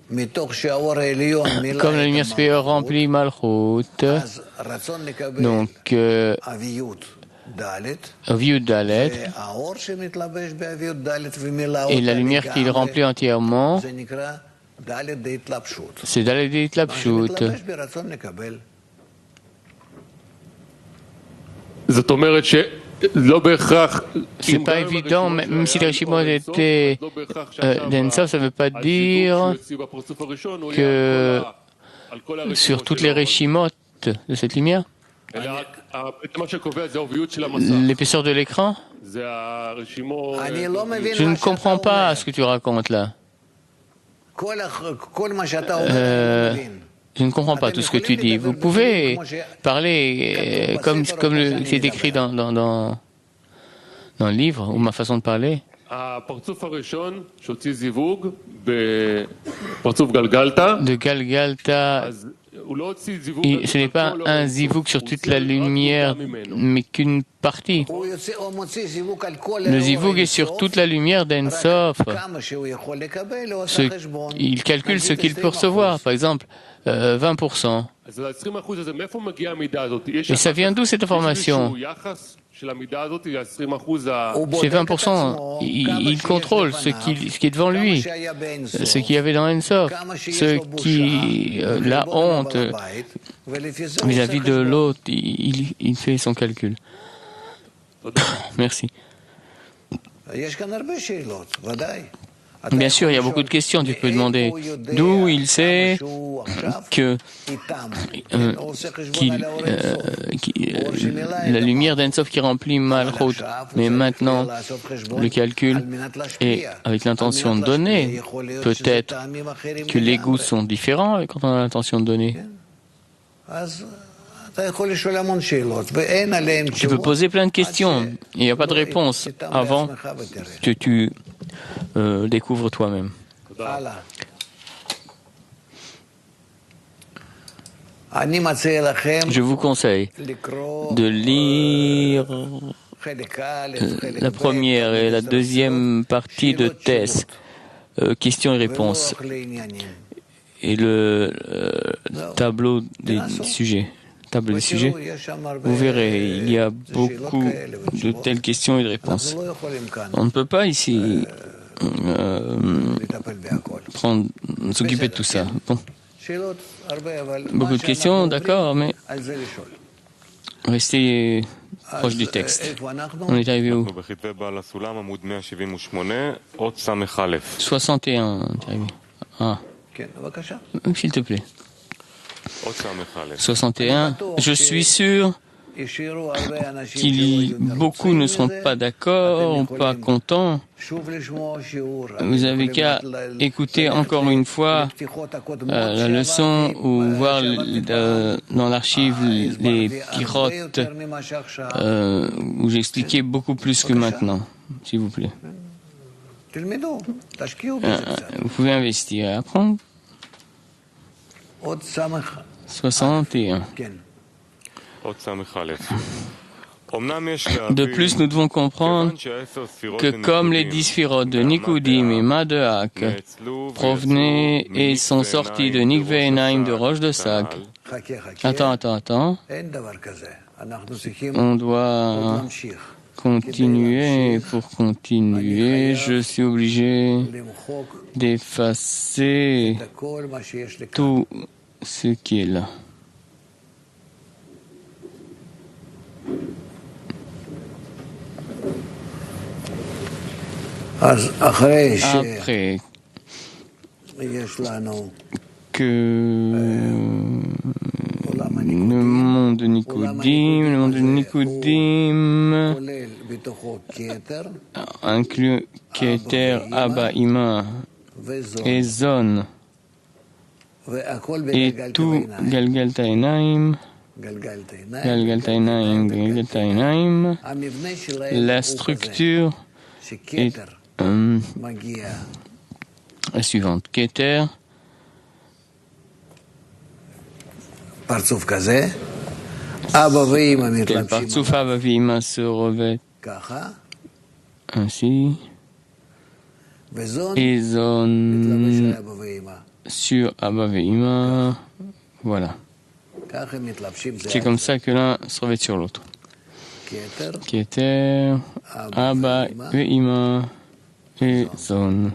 Comme la lumière supérieure remplit Malchut, donc Aviut Dalet, et la lumière qu'il remplit entièrement, c'est Dalet de Hitlapshut. C'est pas évident, même si les Rishimot étaient d'Ensof, ça ne veut pas dire que sur toutes les Rishimot de cette lumière, l'épaisseur de l'écran, je ne comprends pas ce que tu racontes là. Je ne comprends pas tout ce que tu dis. Vous pouvez parler comme c'est écrit dans le livre, ou ma façon de parler. De Galgalta, ce n'est pas un zivuk sur toute la lumière, mais qu'une partie. Le zivuk est sur toute la lumière d'Ensof. Il calcule ce qu'il peut recevoir, par exemple 20%. Et ça vient d'où cette information? Ces 20%, il contrôle ce qui est devant lui, ce qu'il y avait dans Ensof, ce qui la honte vis-à-vis de l'autre, il fait son calcul. Merci. Bien sûr, il y a beaucoup de questions. Tu peux demander d'où il sait que la lumière d'Ensof qui remplit Malchut, mais maintenant le calcul est avec l'intention de donner. Peut-être que les goûts sont différents quand on a l'intention de donner. Tu peux poser plein de questions. Il n'y a pas de réponse avant que tu découvres toi-même. Je vous conseille de lire la première et la deuxième partie de test, questions et réponses, et le tableau des sujets. Vous verrez, il y a beaucoup de telles questions et de réponses. On ne peut pas ici s'occuper de tout ça. Bon. Beaucoup de questions, d'accord, mais restez proche du texte. On est arrivé où? 61, on est arrivé. Ah, s'il te plaît. 61. Je suis sûr beaucoup ne seront pas d'accord ou pas contents. Vous avez qu'à écouter encore une fois la leçon ou voir dans l'archive les pirotes où j'expliquais beaucoup plus que maintenant, s'il vous plaît. Vous pouvez investir et apprendre. 61. De plus, nous devons comprendre que comme les 10 sphirotes de Nikudim et Madeak provenaient et sont sortis de Nikve Enaim de Roche de Sag. Attends. On doit continuer. Pour continuer, je suis obligé d'effacer tout ce qui est là. Après que le monde de Nikudim inclut Keter, Abba, Ima et Zon et tout Galgalta Enaim, la structure est la suivante. Keter, quel Partsouf Abba Ve'ima se revêt ainsi, et Zon sur Abba Ve'ima, voilà. C'est comme ça que l'un se revêt sur l'autre. Keter, Abba Ve'ima et Zon.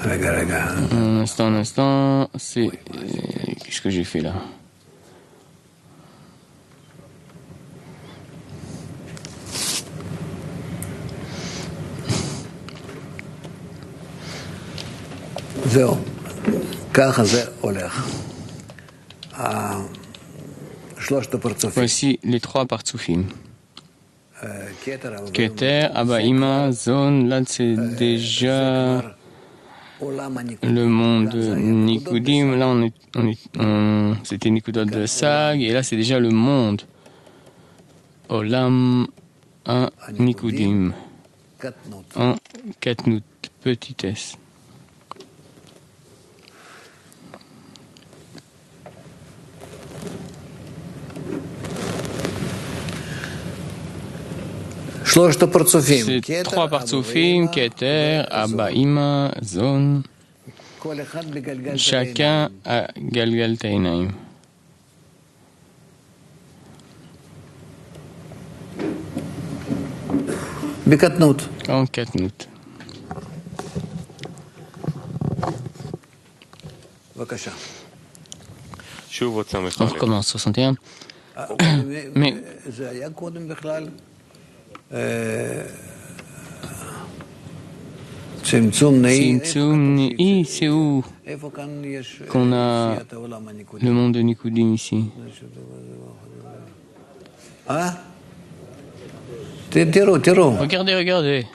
Un instant, c'est... Qu'est-ce que j'ai fait là? Voici les 3 partsoufim. Keter, Abba, Ima, Zon, là c'est déjà le monde Nikudim, là c'était Nikudot de Sag, et là c'est déjà le monde Olam, un Nikudim, en Katnut, petitesse. C'est 3 partsoufim, Keter, Abba, Ima, Zon, chacun à Galgalta Enaim. En Katnut. On recommence, 61. Mais Tzimtzum Ne'i, c'est où qu'on a le monde de Nikudim ici? Regardez, regardez.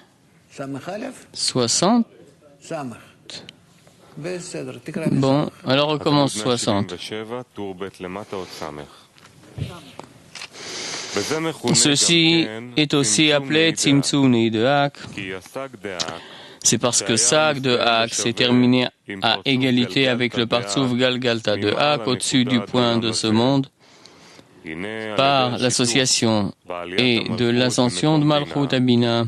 60. Bon, alors on recommence 60. Ceci est aussi appelé Tzimtzum Ne'i de Hak. C'est parce que Sag de Hak s'est terminé à égalité avec le Partsouf Galgalta de Hak au-dessus du point de ce monde par l'association et de l'ascension de Malchut Abina.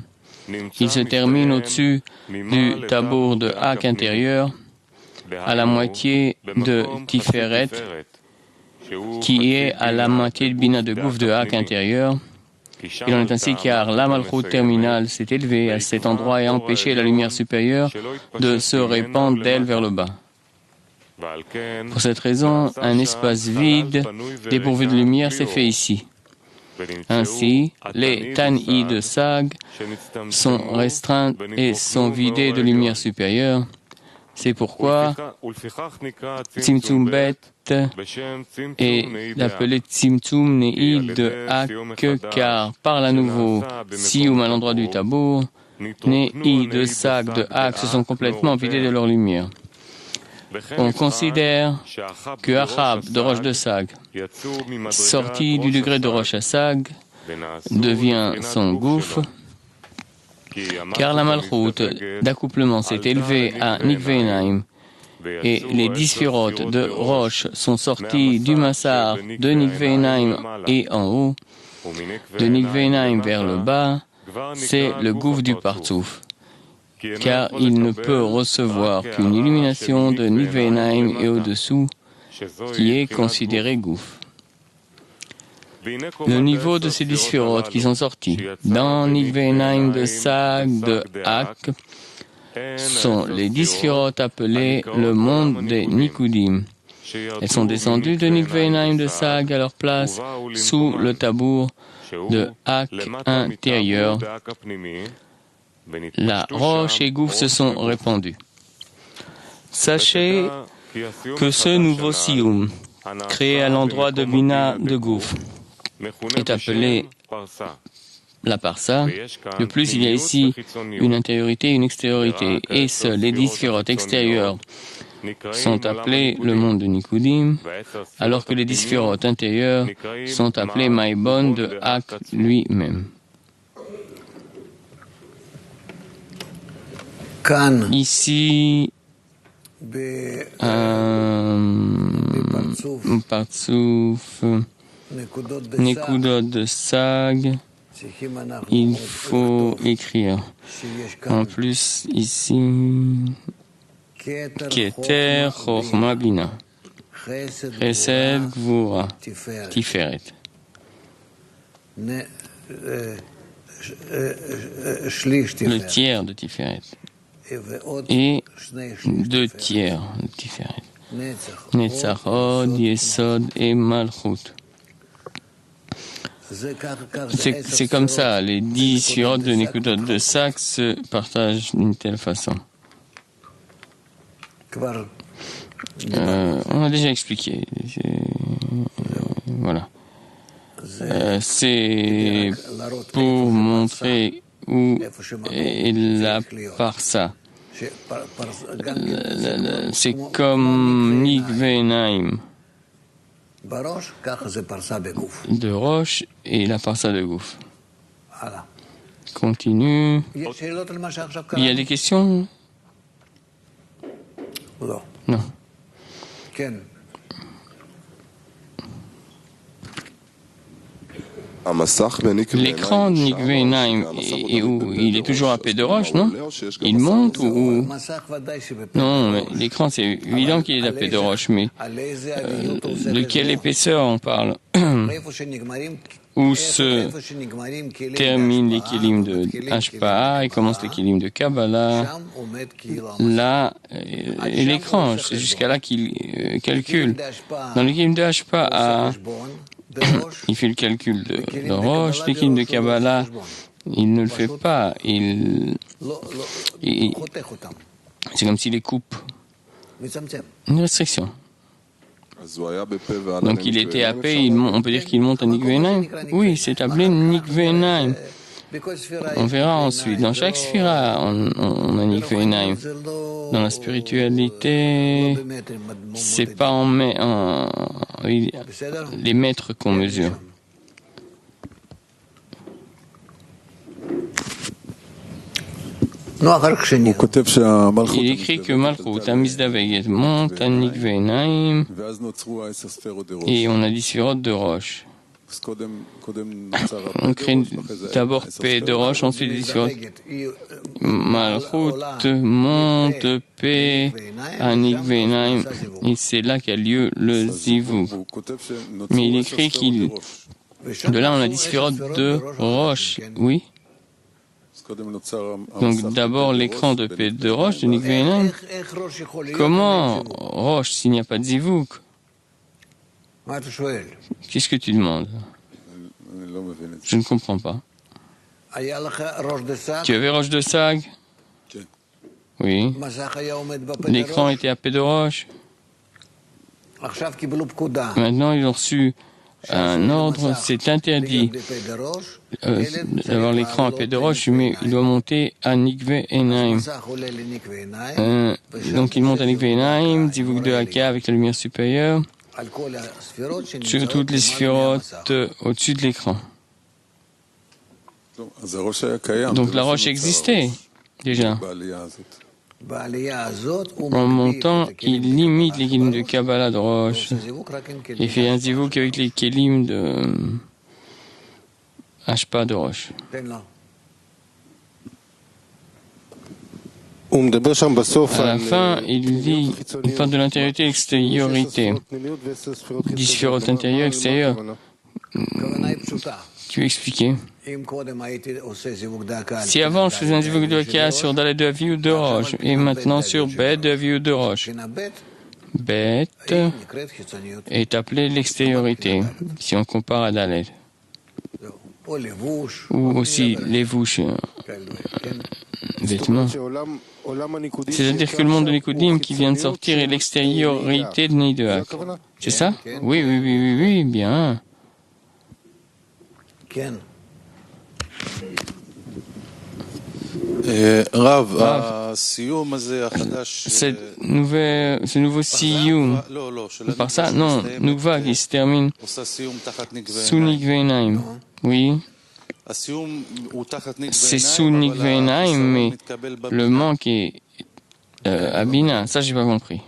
Il se termine au-dessus du tabour de Hak intérieur à la moitié de Tiferet qui est à la moitié de Bina de Gouf de Hak intérieur. Il en est ainsi car la Malchut terminale s'est élevée à cet endroit et a empêché la lumière supérieure de se répandre d'elle vers le bas. Pour cette raison, un espace vide dépourvu de lumière s'est fait ici. Ainsi, les Tan'i de Sag sont restreints et sont vidés de lumière supérieure. C'est pourquoi Tzimtzum Bet est appelé Tzimtzum Ne'i de Hak, car par la nouveau Sioum à l'endroit du tabour, Ne'i de Sag de Hak se sont complètement vidés de leur lumière. On considère que Achab de Roche de Sag, sorti du degré de Roche à Sag, devient son gouffre, car la Malchut d'accouplement s'est élevée à Nikveinaim et les 10 sphirotes de Roche sont sortis du Massar de Nikveinaim et en haut, de Nikveinaim vers le bas, c'est le gouffre du Partsouf, car il ne peut recevoir qu'une illumination de Nikveinaim et au-dessous, qui est considéré gouffre. Le niveau de ces 10 sphirotes qui sont sortis dans Nikveinaim de Sag de Hak sont les 10 sphirotes appelées le monde des Nikudim. Elles sont descendues de Nikveinaim de Sag à leur place sous le tabour de Hak intérieur. La roche et gouffre se sont répandus. Sachez que ce nouveau Sioum, créé à l'endroit de Bina de gouffre, est appelé la Parsa. De plus, il y a ici une intériorité et une extériorité. Et seuls les 10 sphirotes extérieures sont appelés le monde de Nikudim, alors que les 10 sphirotes intérieures sont appelés Maïbon de Hak lui-même. Ici, Partsouf, Nekudot de Sag, il faut écrire. En plus, ici, Keter, Chochma, Bina, Chesed, Gvura, Tiferet. Le tiers de Tiferet. Et 2 tiers de Tiferet. Netzachod, Yesod et Malchut. C'est comme ça, les 10 sphirotes de Nekudot de Sag se partagent d'une telle façon. On a déjà expliqué. Voilà. C'est pour montrer où est la Parsa. C'est comme Nikveinaim de Roche et la Parsa de Gouf. Continue. Il y a des questions? Non. L'écran de Nikvé Naim, où il est toujours à paix de roche, non? Il monte ou... Non, mais l'écran, c'est évident qu'il est à paix de roche, mais de quelle épaisseur on parle? Où se terminent les kélim de Hashpa'a et commencent les kélim de Kabbalah. Là, et l'écran, c'est jusqu'à là qu'il calcule. Dans les kélim de Hashpa'a, il fait le calcul de Roche. Les kélim de Kabbalah, il ne le fait pas. C'est comme s'il les coupe. Une restriction. Donc il était à paix, on peut dire qu'il monte à Nikvé Naim. Oui, c'est appelé Nikvé Naim. On verra ensuite. Dans chaque sphira, on a Nikvé Naim. Dans la spiritualité, c'est pas les mètres qu'on mesure. Il écrit que Malchut, Amis Daveget, monte à Nikvé Naim et on a 10 sphirotes de roche. On crée d'abord paix de roche, ensuite 10 sphirotes. Malchut monte paix à Nikvé Naim et c'est là qu'a lieu le Zivug. Mais il écrit de là on a 10 sphirotes de roche, oui. Donc d'abord l'écran de paix de roche de Nikvé Naim. Comment roche s'il n'y a pas de Zivug? Qu'est-ce que tu demandes? Je ne comprends pas. Tu avais roche de Sag? Oui. L'écran était à paix de roche. Maintenant ils ont reçu un ordre, c'est interdit d'avoir l'écran à paix de roche, mais il doit monter à Nikvé Naim. Donc il monte à Nikvé Naim, Zivug de Haka avec la lumière supérieure, sur toutes les sphirotes au-dessus de l'écran. Donc la roche existait déjà. En montant, il limite les kélim de Kabbalah de roche et fait un zivug avec les kélim de Hashpa'a de roche. À la fin, il parle de l'intériorité et l'extériorité. 10 sphirotes intérieures, extérieures. Tu veux expliquer? Si avant je faisais un zivug de Haka sur Dalet de Avi ou de roche, et maintenant sur Bet de Avi ou de roche, Bet est appelé l'extériorité, si on compare à Dalet. Ou aussi les vouches, vêtements. C'est-à-dire que le monde de Nikodim qui vient de sortir est l'extériorité de Neideak. C'est ça? Oui, bien. Ce nouveau Siyum, par ça, non, Nouva qui se termine sous Nikvé Naim. Oui, c'est sous Nikvé Naim, mais le manque est à Bina. Ça, j'ai pas compris.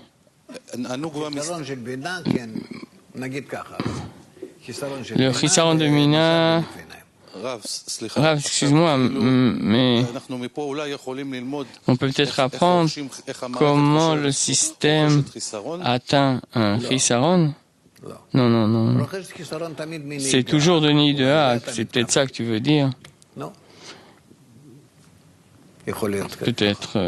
Le Chisaron de Bina. Rav, excuse-moi, mais on peut peut-être apprendre comment le système atteint un chisaron? Non. C'est toujours de Neideak, c'est peut-être ça que tu veux dire? Peut-être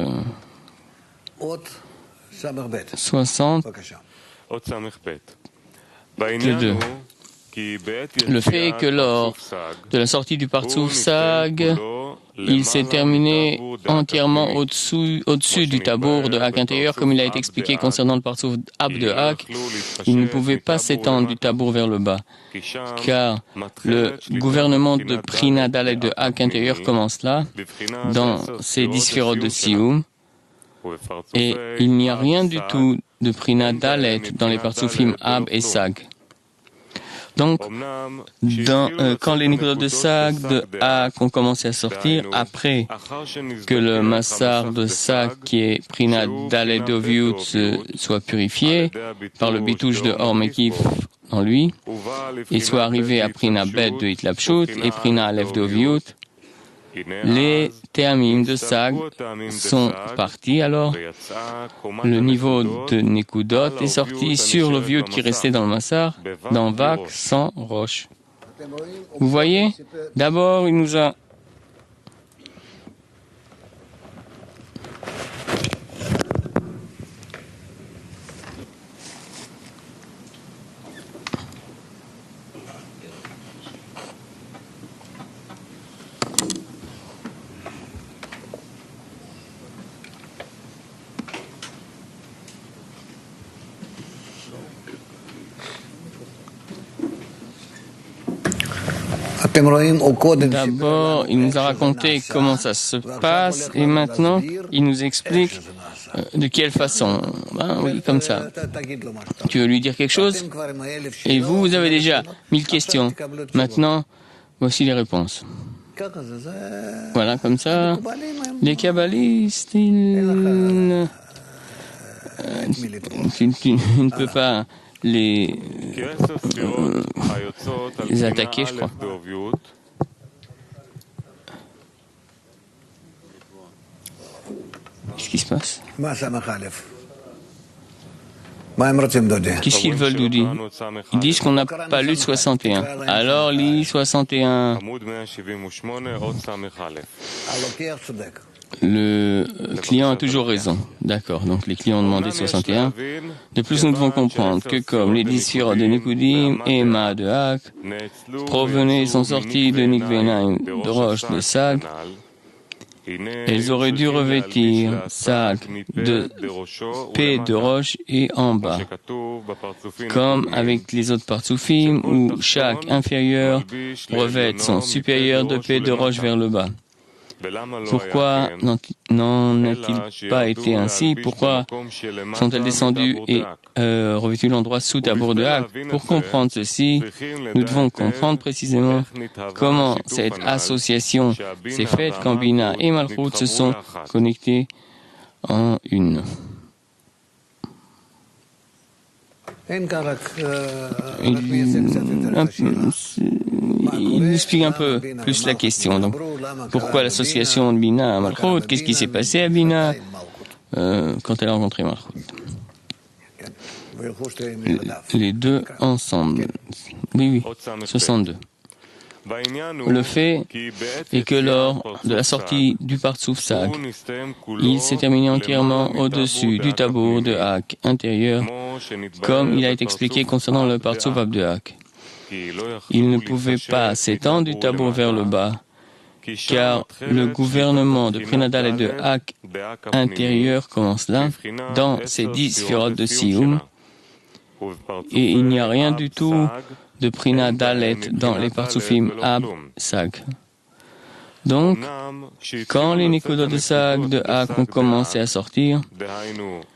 60. Les deux. Le fait est que lors de la sortie du Partsouf Sag, il s'est terminé entièrement au-dessus du tabour de Hak intérieur, comme il a été expliqué concernant le Partsouf Ab de Hak. Il ne pouvait pas s'étendre du tabour vers le bas, car le gouvernement de Prina Dalet de Hak intérieur commence là, dans ces 10 sphirotes de Siyum, et il n'y a rien du tout de Prina Dalet dans les Partsoufim Ab et Sag. Donc, quand les Nikodot de Sag, de Hak ont commencé à sortir, après que le Massar de Sag, qui est Prina Dalet Doviut, soit purifié par le bitouche de Or Mekif en lui, et soit arrivé à Prina Bet de Hitlapshut et Prina Aleph de Oviut, les Théamim de Sag sont partis, alors le niveau de Nekudot est sorti sur le Viut qui restait dans le Massar, dans Vak sans roche. Vous voyez, d'abord il nous a D'abord, il nous a raconté comment ça se passe et maintenant, il nous explique de quelle façon. Ben oui, comme ça. Tu veux lui dire quelque chose? Et vous avez déjà 1000 questions. Maintenant, voici les réponses. Voilà, comme ça. Les kabbalistes, tu ne peux pas les attaquer, je crois. Qu'est-ce qui se passe? Qu'est-ce qu'ils veulent, Doudi? Ils disent qu'on n'a pas lu 61. Alors, lis 61. Le client a toujours raison. D'accord, donc les clients ont demandé 61. De plus, nous devons comprendre que comme les 10 sphirotes de Nikudim et Ma de Hak provenaient et sont sortis de Nikvenaim, de Roche, de Sag, elles auraient dû revêtir Sag de P de Roche et en bas, comme avec les autres partsoufim où chaque inférieur revêt son supérieur de P de Roche vers le bas. Pourquoi n'en a-t-il pas été ainsi? Pourquoi sont-elles descendues et revêtues l'endroit sous Tabour de Hak? Pour comprendre ceci, nous devons comprendre précisément comment cette association s'est faite quand Bina et Malchut se sont connectés en une. Il explique un peu plus la question. Donc, pourquoi l'association de Bina à Malchut? Qu'est-ce qui s'est passé à Bina quand elle a rencontré Malchut? Les deux ensemble. Oui, 62. Le fait est que lors de la sortie du Partsouf Sag, il s'est terminé entièrement au-dessus du Tabour de Hak intérieur, comme il a été expliqué concernant le Partsouf Ab de Hak. Il ne pouvait pas s'étendre du Tabour vers le bas, car le gouvernement de Prinadal et de Hak intérieur commence là, dans ces 10 sphirotes de Sioum, et il n'y a rien du tout de Prina Dalet dans les Partsoufim Ab Sag. Donc, quand les Nikudot de Sag de Hak ont commencé à sortir,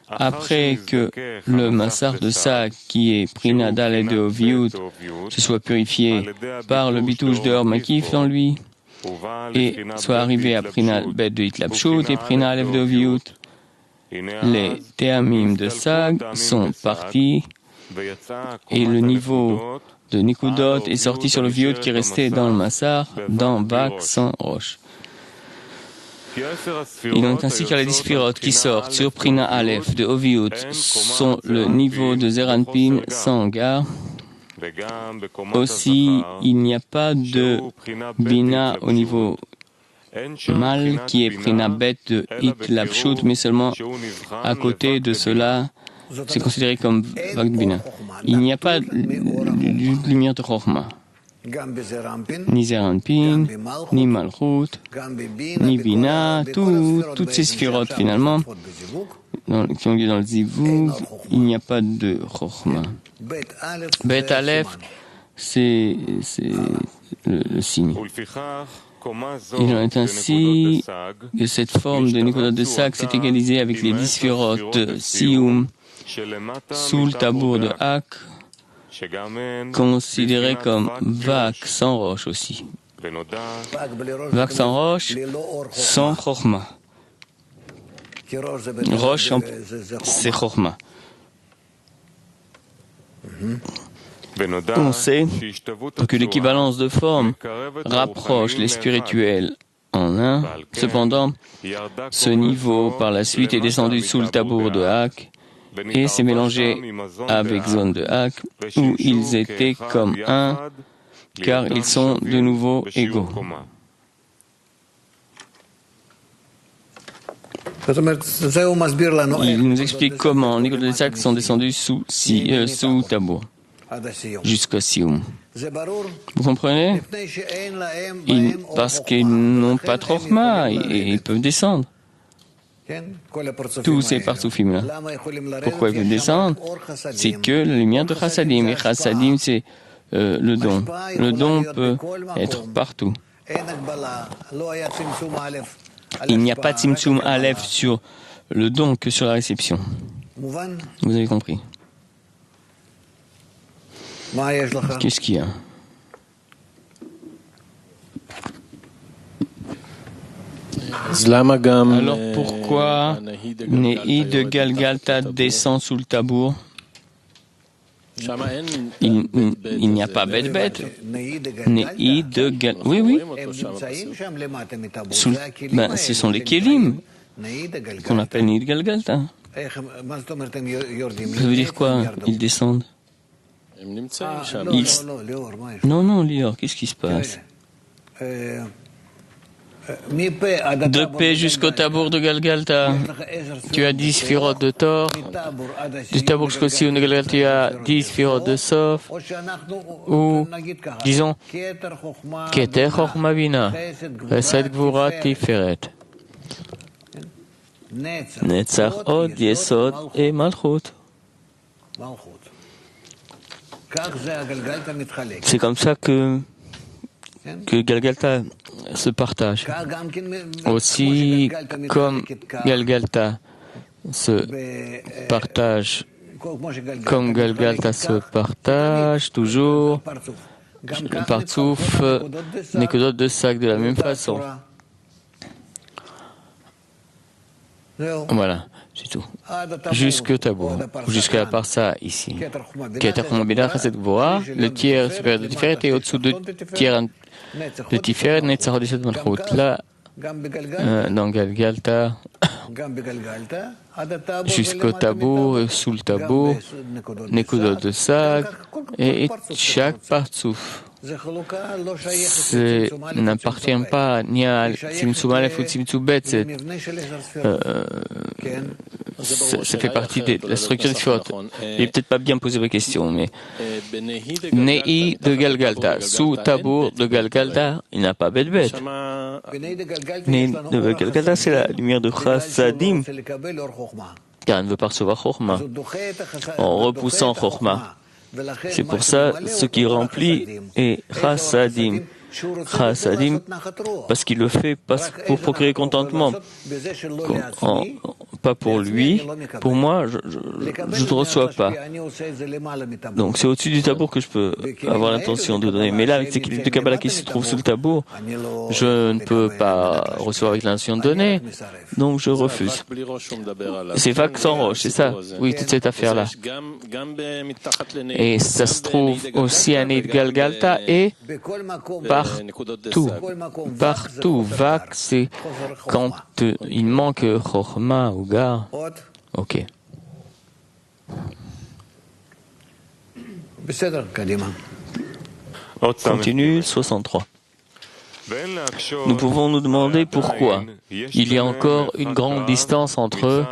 après que le Massar de Sag, qui est Prina Dalet de Oviut, se soit purifié par le bitouche de Or Makif dans lui, et soit arrivé à Prina Bet de Hitlapshut et Prina Aleph de Oviut, les Théamim de Sag sont partis et le niveau de Nikudot est sorti sur le Viut qui restait dans le Massar, dans Vak sans roche. Il en est ainsi car les 10 sphirotes qui sortent sur Prina Aleph de Oviut sont le niveau de Zeranpin sans gare. Aussi, il n'y a pas de Bina au niveau mal qui est Prina Bet de Hitlapshut, mais seulement à côté de cela, c'est considéré comme Vak Bina. Il n'y a pas de lumière de Chochma, ni Zeranpin, ni Malchut, ni Bina, toutes ces sphirotes finalement, qui ont lieu dans le Zivug, il n'y a pas de Chochma. Bet Aleph, c'est le signe. Il en est ainsi que cette forme de Nikudot de Sag s'est égalisée avec les 10 sphirotes de Sioum sous le Tabour de Hak, considéré comme Vak sans roche aussi. Vak sans roche, sans Chochma. Roche, c'est Chochma. On sait que l'équivalence de forme rapproche les spirituels en un. Cependant, ce niveau par la suite est descendu sous le tabour de Hak et s'est mélangé avec zone de Hak où ils étaient comme un car ils sont de nouveau égaux. Il nous explique comment les niveaux de Hak sont descendus sous tabour jusqu'à Sioum. Vous comprenez? Parce qu'ils n'ont pas de Chokhmah et ils peuvent descendre. Tous ces partsoufim-là. Pourquoi ils peuvent descendre? C'est que la lumière de Chassadim. Et Chassadim, c'est le don. Le don peut être partout. Il n'y a pas de Tzimtzum Aleph sur le don que sur la réception. Vous avez compris? Qu'est-ce qu'il y a? Alors pourquoi Nehi de Galgalta descend sous le tabour? Il n'y a pas bête. Nehi de Galgalta. Oui. Ce sont les Kélim qu'on appelle Nehi de Galgalta. Ça veut dire quoi? Ils descendent. Non, Lior, qu'est-ce qui se passe? De paix jusqu'au tabour de Galgalta, tu as 10 sphirotes de Thor. Du tabour jusqu'au Sion de Galgalta, tu as 10 sphirotes de Sof. Ou, disons, Keter Chokhmah Bina, Chesed Gvura Tiferet. Netzach Od, Yesod et Malchut. C'est comme ça que Galgalta se partage. Aussi, comme Galgalta se partage, comme Galgalta se partage toujours, Partsouf n'est que d'autres de sacs de la même façon. Voilà, c'est tout. Jusqu'au tabour, jusqu'à part ça ici. Le tiers supérieur de Tiferet est au-dessous de tiers de Tiferet, Netzach Od Yesod Malchut. Là, dans Galgalta, jusqu'au tabour, sous le tabour, Nekudot de Sag, et chaque partsouf. N'appartient pas ni à Tzimtzum Aleph ou Tzimtzum Bet. Ça fait partie de la structure des Sphirot. Il n'est peut-être pas bien posé la question, mais Nehi de Galgalta, sous tabour de Galgalta, il n'a pas Bet. Nehi de Galgalta, c'est la lumière de Chassadim, car il ne veut pas recevoir Chokhmah, en repoussant Chokhmah. C'est pour ça, ce qui remplit est Chassadim. Chassadim, parce qu'il le fait pour procréer contentement. Pas pour lui, pour moi, je ne reçois pas. Donc c'est au-dessus du tabour que je peux avoir l'intention de donner. Mais là, avec ces équilibres de Kabbalah qui se trouvent sous le tabour, je ne peux pas recevoir avec l'intention de donner, donc je refuse. C'est vague sans roche, c'est ça? Oui, toute cette affaire-là. Et ça se trouve aussi à Nehi de Galgalta et partout. Vague, c'est quand il manque Chokhmah ou Gar. Ok. Continue, 63. Nous pouvons nous demander pourquoi il y a encore une grande distance entre eux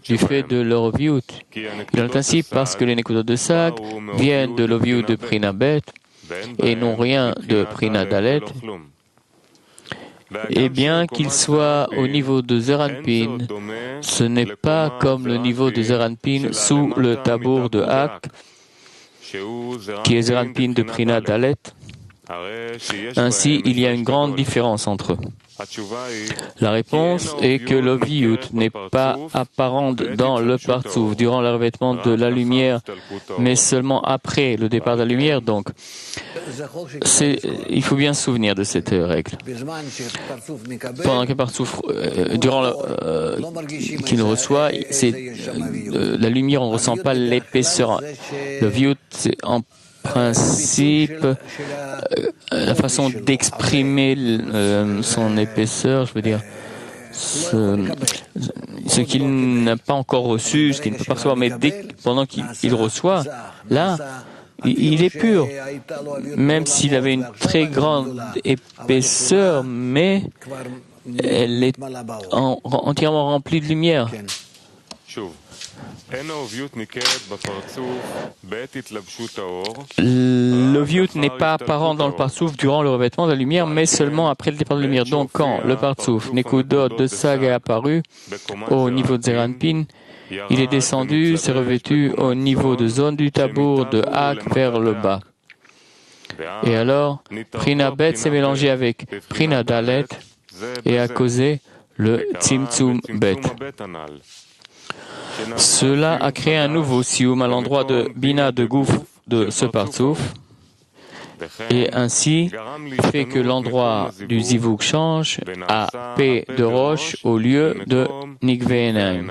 du fait de leur viout. Il en est ainsi parce que les Nekudot de Sag viennent de l'oviout de Prina Bet et n'ont rien de Prina Dalet. Et bien qu'il soit au niveau de Zeranpin, ce n'est pas comme le niveau de Zeranpin sous le tabour de Hak, qui est Zeranpin de Prina Dalet. Ainsi, il y a une grande différence entre eux. La réponse est que l'oviout n'est pas apparente dans le partsouf durant le revêtement de la lumière, mais seulement après le départ de la lumière. Donc, il faut bien se souvenir de cette règle. Pendant qu'un partsouf, qu'il reçoit, c'est la lumière, on ne ressent pas l'épaisseur. L'oviout, c'est en principe, la façon d'exprimer son épaisseur, je veux dire, ce qu'il n'a pas encore reçu, ce qu'il ne peut pas recevoir, mais pendant qu'il reçoit, là, il est pur, même s'il avait une très grande épaisseur, mais elle est entièrement remplie de lumière. L'oviut n'est pas apparent dans le partsouf durant le revêtement de la lumière, mais seulement après le départ de la lumière. Donc, quand le partsouf, Nekudot de Sag, est apparu au niveau de Zeranpin, il est descendu, s'est revêtu au niveau de zone du Tabour de Hak vers le bas. Et alors, Prina Bet s'est mélangé avec Prina Dalet et a causé le Tzimtzum Bet. Cela a créé un nouveau Sioum à l'endroit de Bina de Gouf de ce partsouf, et ainsi fait que l'endroit du Zivuk change à P de Roche au lieu de Nikve'enaim.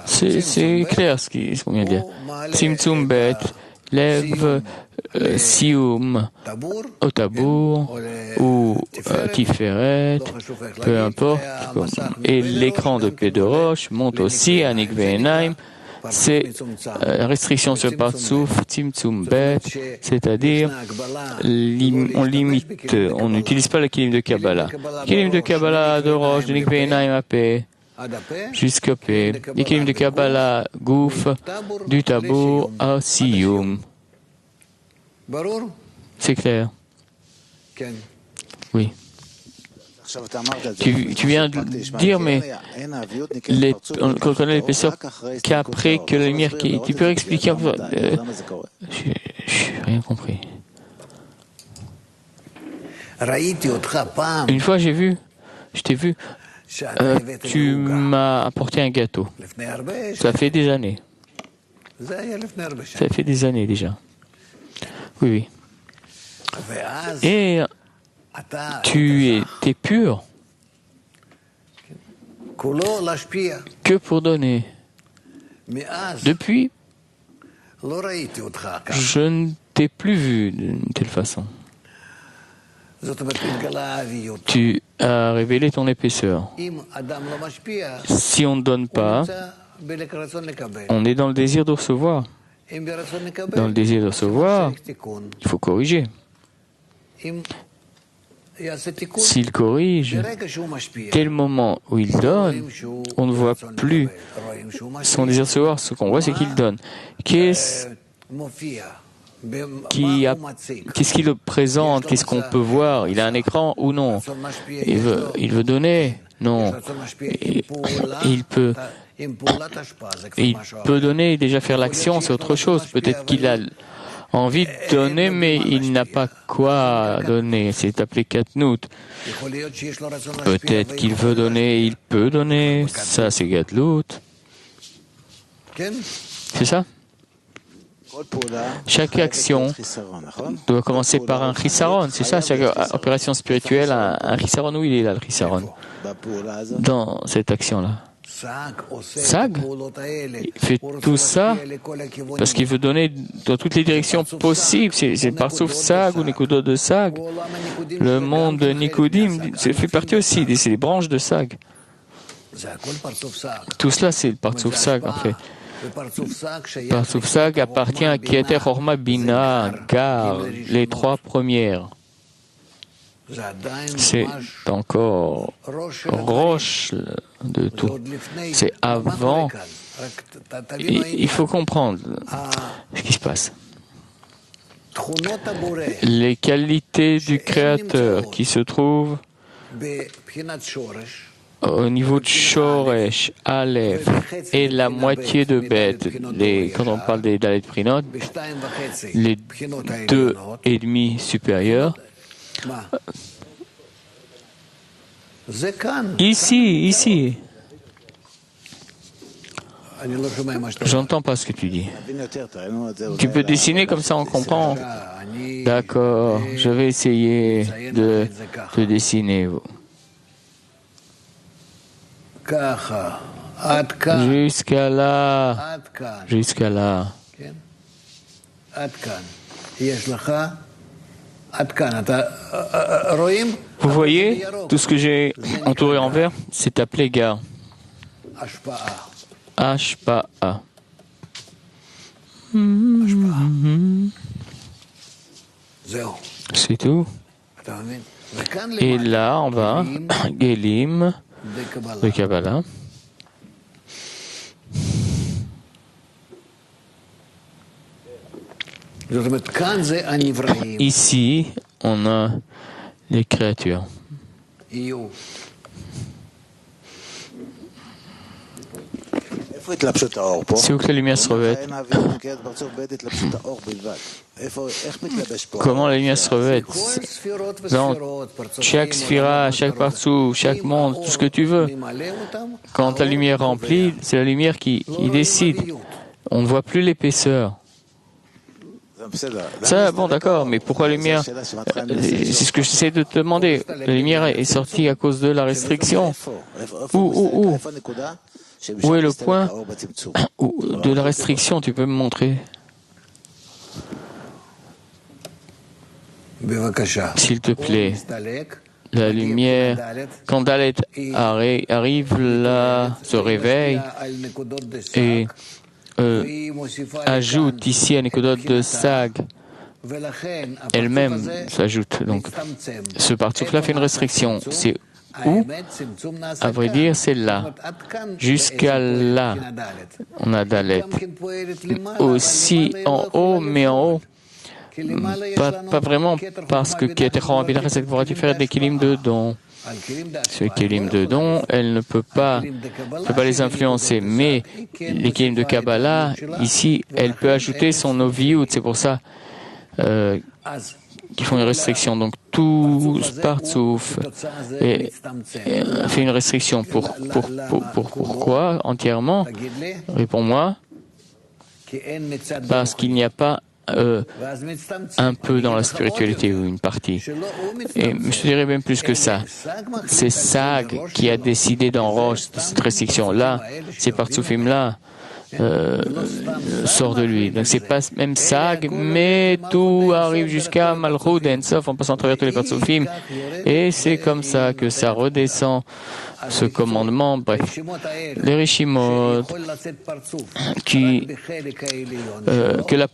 C'est clair ce qu'on vient de dire. Tzimtzum Bet lève Sioum au Tabour ou Tiferet, peu importe, et l'écran de P de Roche monte aussi à Nikve'enaim. C'est restriction sur le partsouf, Tzimtzum Bet, c'est-à-dire on limite, on n'utilise pas le kilim de Kabbalah. Kilim de Kabbalah de Roche, de Nikve'enaim à P, jusqu'à P. Les kilim de Kabbalah, Gouf, du Tabour à Sioum. C'est clair? Oui. Tu viens de dire, mais on connaît l'épaisseur qu'après que la lumière qui... Tu peux expliquer un peu? Je n'ai rien compris. Une fois je t'ai vu, tu m'as apporté un gâteau. Ça fait des années. Ça fait des années déjà. Oui, oui. Et tu étais pur que pour donner. Depuis, je ne t'ai plus vu d'une telle façon. Tu as révélé ton épaisseur. Si on ne donne pas, on est dans le désir de recevoir. Dans le désir de recevoir, il faut corriger. S'il corrige, dès le moment où il donne, on ne voit plus son désir de recevoir. Ce qu'on voit, c'est qu'il donne. Qu'est-ce qu'il présente? Qu'est-ce qu'on peut voir? Il a un écran ou non? Il veut donner? Non. Il peut donner et déjà faire l'action, c'est autre chose. Peut-être qu'il a envie de donner, mais il n'a pas quoi donner. C'est appelé Katnout. Peut-être qu'il veut donner, il peut donner. Ça, c'est Gatlout. C'est ça? Chaque action doit commencer par un chisaron. C'est ça, chaque opération spirituelle a un chisaron. Où il est là, le chisaron? Dans cette action-là. Sag fait tout ça parce qu'il veut donner dans toutes les directions possibles. C'est par sauf Sag ou Nekudot de Sag. Le monde de Nikudim fait partie aussi. C'est les branches de Sag. Tout cela, c'est le Partsouf Sag en fait. Partsouf Sag appartient à Keter Horma Bina, Gar, les trois premières. C'est encore Roche de tout. C'est avant. Il faut comprendre ce qui se passe. Les qualités du Créateur qui se trouvent au niveau de Shoresh, Aleph et la moitié de bête, quand on parle des Dalet Prinot, les 2,5 supérieurs, ici. J'entends pas ce que tu dis. Tu peux dessiner comme ça, on comprend. D'accord, je vais essayer de te dessiner. Jusqu'à là. Jusqu'à là. Vous voyez, tout ce que j'ai entouré en vert, c'est appelé gare. Ashpa'a. C'est tout. Et là, en bas, Gelim de Kabbalah. Ici, on a les créatures. C'est où que la lumière se revêt. Comment la lumière se revêt? Dans chaque sphira, chaque partout, chaque monde, tout ce que tu veux. Quand la lumière remplit, c'est la lumière qui décide. On ne voit plus l'épaisseur. Ça, bon, d'accord, mais pourquoi la lumière? C'est ce que j'essaie de te demander. La lumière est sortie à cause de la restriction. Où est le point de la restriction? Tu peux me montrer? S'il te plaît. La lumière, quand Dalet arrive là, se réveille et ajoute ici un écodot de Sag, elle-même s'ajoute. Donc, ce partout-là fait une restriction. C'est où? À vrai dire, c'est là. Jusqu'à là, on a Dalet. Aussi en haut, mais en haut, pas vraiment, parce que Ketecha Bidach c'est pour faire des kilim de don. Ce kilim de don, elle ne peut pas les influencer. Mais les kilim de Kabbalah, ici, elle peut ajouter son oviyut. C'est pour ça qu'ils font une restriction. Donc tout Partsouf fait une restriction. Pourquoi entièrement? Réponds-moi. Parce qu'il n'y a pas un peu dans la spiritualité ou une partie. Et je dirais même plus que ça. C'est Sag qui a décidé dans Roche cette restriction-là, ces Partsoufim-là sort de lui. Donc c'est pas même Sag, mais tout arrive jusqu'à Malchut Ensof en passant à travers tous les Partsoufim. Et c'est comme ça que ça redescend ce commandement, bref, les Rishimot, que la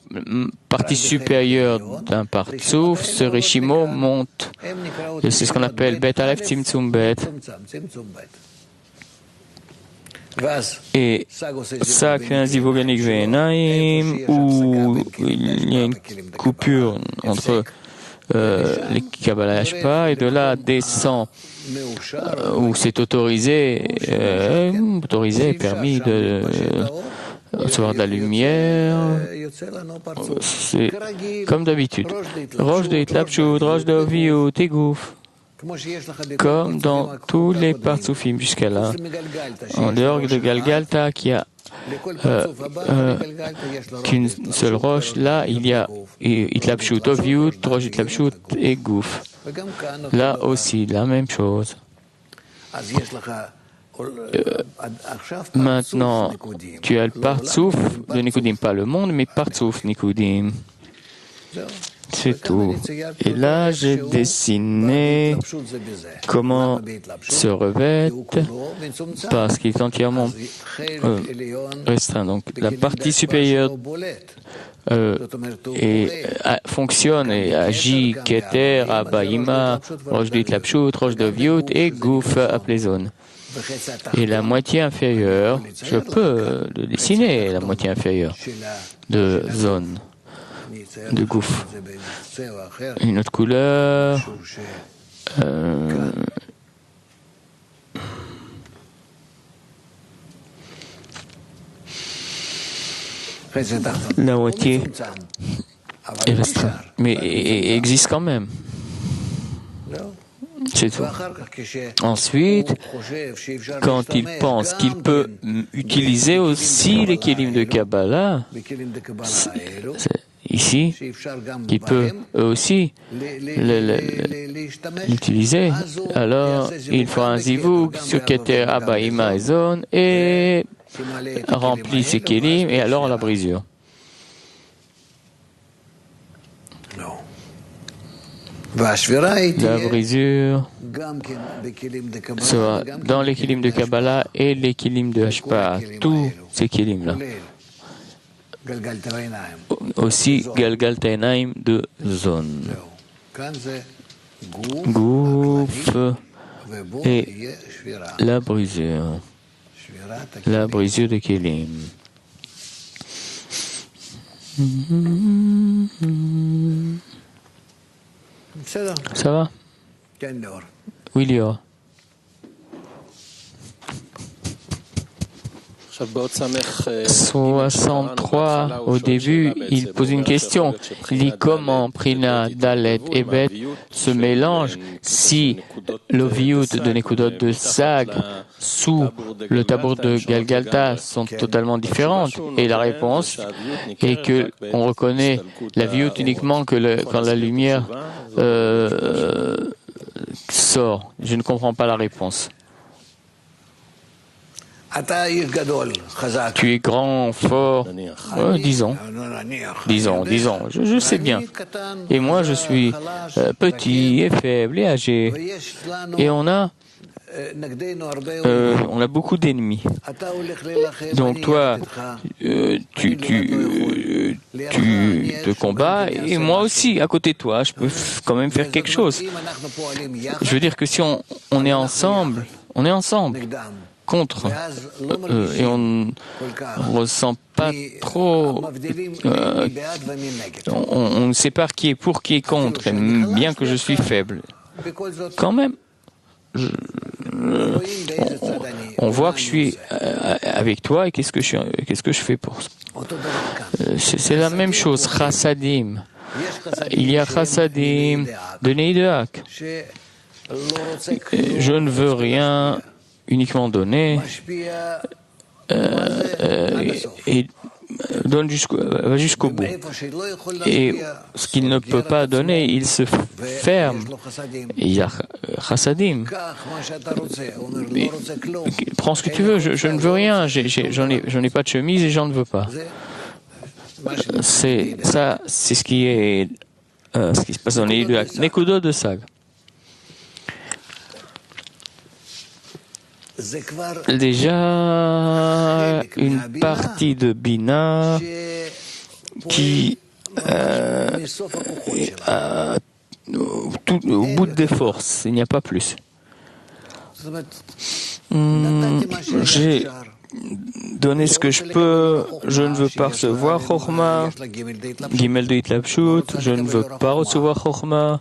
partie supérieure d'un Partsouf, ce Rishimo monte. Et c'est ce qu'on appelle Bet Aleph Tzimtzum Bet. Et ça fait un zivoganik ve'enaim où il y a une coupure entre les Kabbalah Ashpa et de là descend où c'est autorisé, permis de recevoir de la lumière. C'est comme d'habitude. Roche de Hitlapshut, roche de Oviyut, Tegouf. Comme dans tous les Partsoufim jusqu'à là, en dehors de Galgalta, qui a qu'une seule roche, là il y a Hitlapshut, Oviyut, roche Hitlapshut et Gouf. Là aussi, la même chose. Maintenant, tu as le Partsouf de Nikudim, pas le monde, mais Partsouf Nikudim. C'est tout. Et là, j'ai dessiné comment se revêtent parce qu'il est entièrement restreint. Donc, la partie supérieure fonctionne et agit Keter, Abaïma, Roche de Hitlapshut, Roche de Oviyut et Gouf Aplezon. Et la moitié inférieure, je peux le dessiner, la moitié inférieure de zone. De Gouf. Une autre couleur. La moitié est restreinte, mais existe quand même. C'est tout. Ensuite, quand il pense qu'il peut utiliser aussi les kelim de Kabbalah, ici, qui peut eux aussi l'utiliser, alors il fera un zivug sur Keter Abaïma et Zone et remplit ses kélim et alors la brisure. La brisure sera dans les kélim de Kabbalah et les kélim de Hashpa, tous ces kélim-là. Aussi Galgal Tainaim de Zone. Gouf et la brisure de kélim. Ça va? Oui, Lior. 63, au début, il pose une question. Il dit comment Prina, Dalet et Bet se mélangent si l'oviout de Nekudot de Sag sous le tabour de Galgalta sont totalement différentes. Et la réponse est que on reconnaît la viout uniquement que quand la lumière sort. Je ne comprends pas la réponse. Tu es grand, fort, disons, je sais bien. Et moi, je suis petit et faible et âgé. Et on a beaucoup d'ennemis. Donc toi, tu te combats et moi aussi, à côté de toi, je peux quand même faire quelque chose. Je veux dire que si on est ensemble contre et on ne ressent pas trop, on ne sait pas qui est pour, qui est contre, et bien que je suis faible. Quand même, on voit que je suis avec toi et qu'est-ce que je fais pour ça. C'est la même chose, chassadim. Il y a chassadim de Neideak. Je ne veux rien uniquement donner et donne jusqu'au bout. Et ce qu'il ne peut pas donner, il se ferme. Il y a chassadim. Prends ce que tu veux, je ne veux rien, j'en ai pas de chemise et j'en ne veux pas. C'est ce qui se passe dans les Nekudot de Sag. Déjà une partie de Bina qui au bout des forces, il n'y a pas plus. J'ai donné ce que je peux, je ne veux pas recevoir Chokhmah, Gimel de Hitlapshut, je ne veux pas recevoir Chokhmah.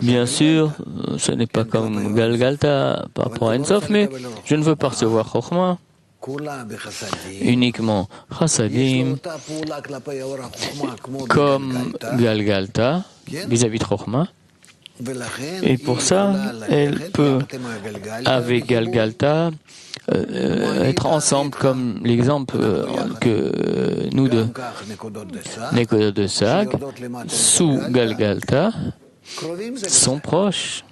Bien sûr, ce n'est pas comme Galgalta par rapport à Ensof, mais je ne veux pas recevoir Chokhmah. Uniquement Chassadim, comme Galgalta, vis-à-vis de Chokhmah. Et pour ça, elle peut, avec Galgalta, être ensemble, comme l'exemple que nous deux, Nekudot de Sag, sous Galgalta, sont proches.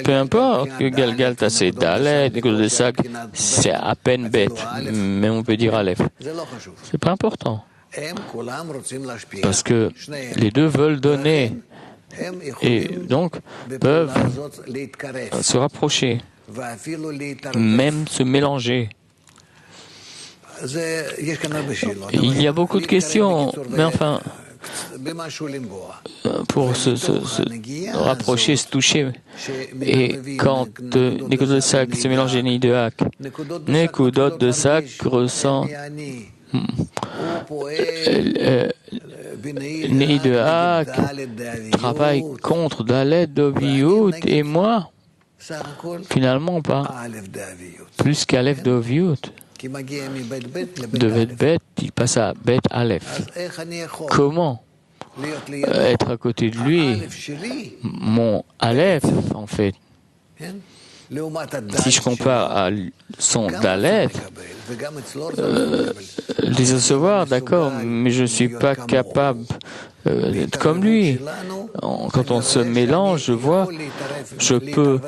Peu importe que Galgalta c'est Dalet, Nekudot de Sag c'est à peine bête, mais on peut dire Aleph. C'est pas important. Parce que les deux veulent donner et donc peuvent se rapprocher, même se mélanger. Il y a beaucoup de questions, mais enfin, pour se rapprocher, se toucher, et quand Nekudot de Sag se mélange à Neideak, Nekudot de Sag ressent Neideak travaille contre Dalet d'Oviout et moi, finalement pas plus qu'Aleph d'Oviout. De Bet, il passe à Bet Aleph. Comment être à côté de lui, mon Aleph en fait, Si je compare à son Dalet, les recevoir, d'accord, mais je ne suis pas capable d'être comme lui. Quand on se mélange, je vois, je peux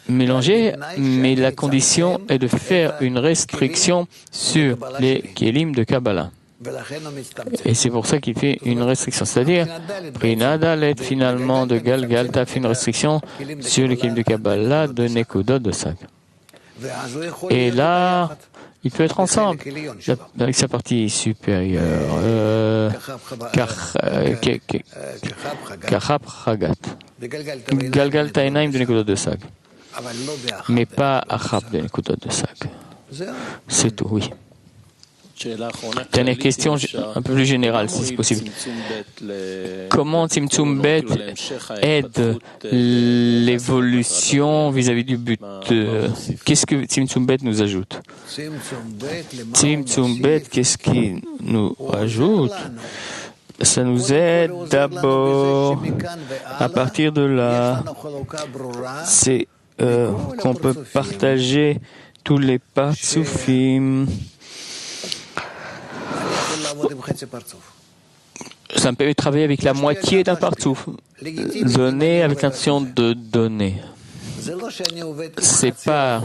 mélanger, mais la condition est de faire une restriction sur les Kélim de Kabbalah. Et c'est pour ça qu'il fait une restriction, c'est-à-dire Prina Dalet finalement de Galgalta fait une restriction sur les Kélim de Kabbalah de Nekodot de Sag. Et là, il peut être ensemble avec sa partie supérieure, Kachab Chagat, Galgalta Enaim de Nekodot de Sag, mais pas Achab de Nekodot de Sag. C'est tout, oui. Dernière question un peu plus générale, si c'est possible. Comment Tzimtzum Bet aide l'évolution vis-à-vis du but? Qu'est-ce que Tzimtzum Bet nous ajoute? Tzimtzum Bet, qu'est-ce qu'il nous ajoute? Ça nous aide d'abord, à partir de là, c'est qu'on peut partager tous les Partsufim. Ça me permet de travailler avec la moitié d'un partsouf. Donner avec l'intention de donner. C'est pas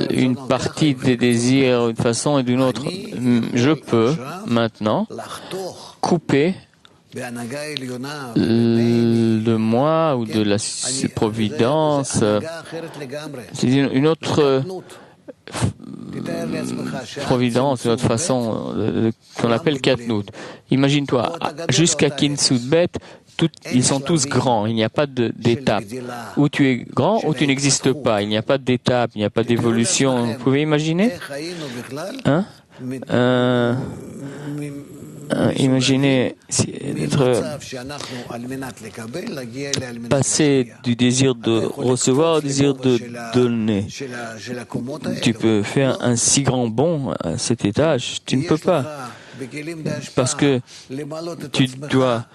une partie des désirs d'une façon et d'une autre. Je peux maintenant couper de moi ou de la providence. C'est une autre providence, une autre façon qu'on appelle Katnout. Imagine-toi, jusqu'à Kinsoudbet, ils sont tous grands, il n'y a pas d'étape. Où tu es grand, ou tu n'existes pas, il n'y a pas d'étape, il n'y a pas d'évolution. Vous pouvez imaginer? Hein? Imaginez être passer du désir de recevoir au désir de donner. Tu peux faire un si grand bond à cet étage, tu ne peux pas. Parce que tu dois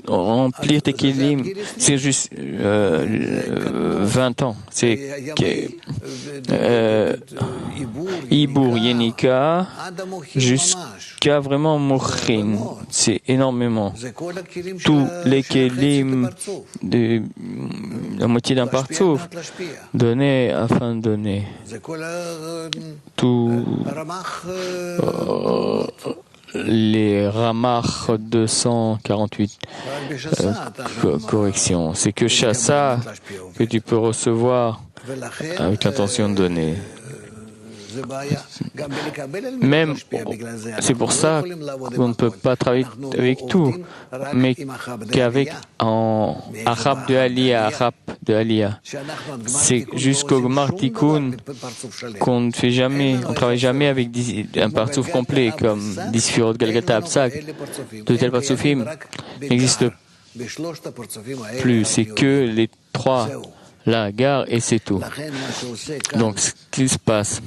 remplir tes kélim, c'est juste 20 ans. C'est Ibour Yenika jusqu'à vraiment Mochin. C'est énormément. Tous les kélim de la moitié d'un partsouf donner afin de donner. Tout les Ramach 248 correction. C'est que Chassa que tu peux recevoir avec l'intention de donner. Même, c'est pour ça qu'on ne peut pas travailler avec tout, mais qu'avec en Achab de Aliyah, c'est jusqu'au Gmar Tikkun qu'on ne fait jamais, on ne travaille jamais avec un partsouf complet comme 10 Sfirot Galgata Absak. De tels partsoufim n'existent plus, c'est que les 3 la gare et c'est tout. Donc, ce qui se passe,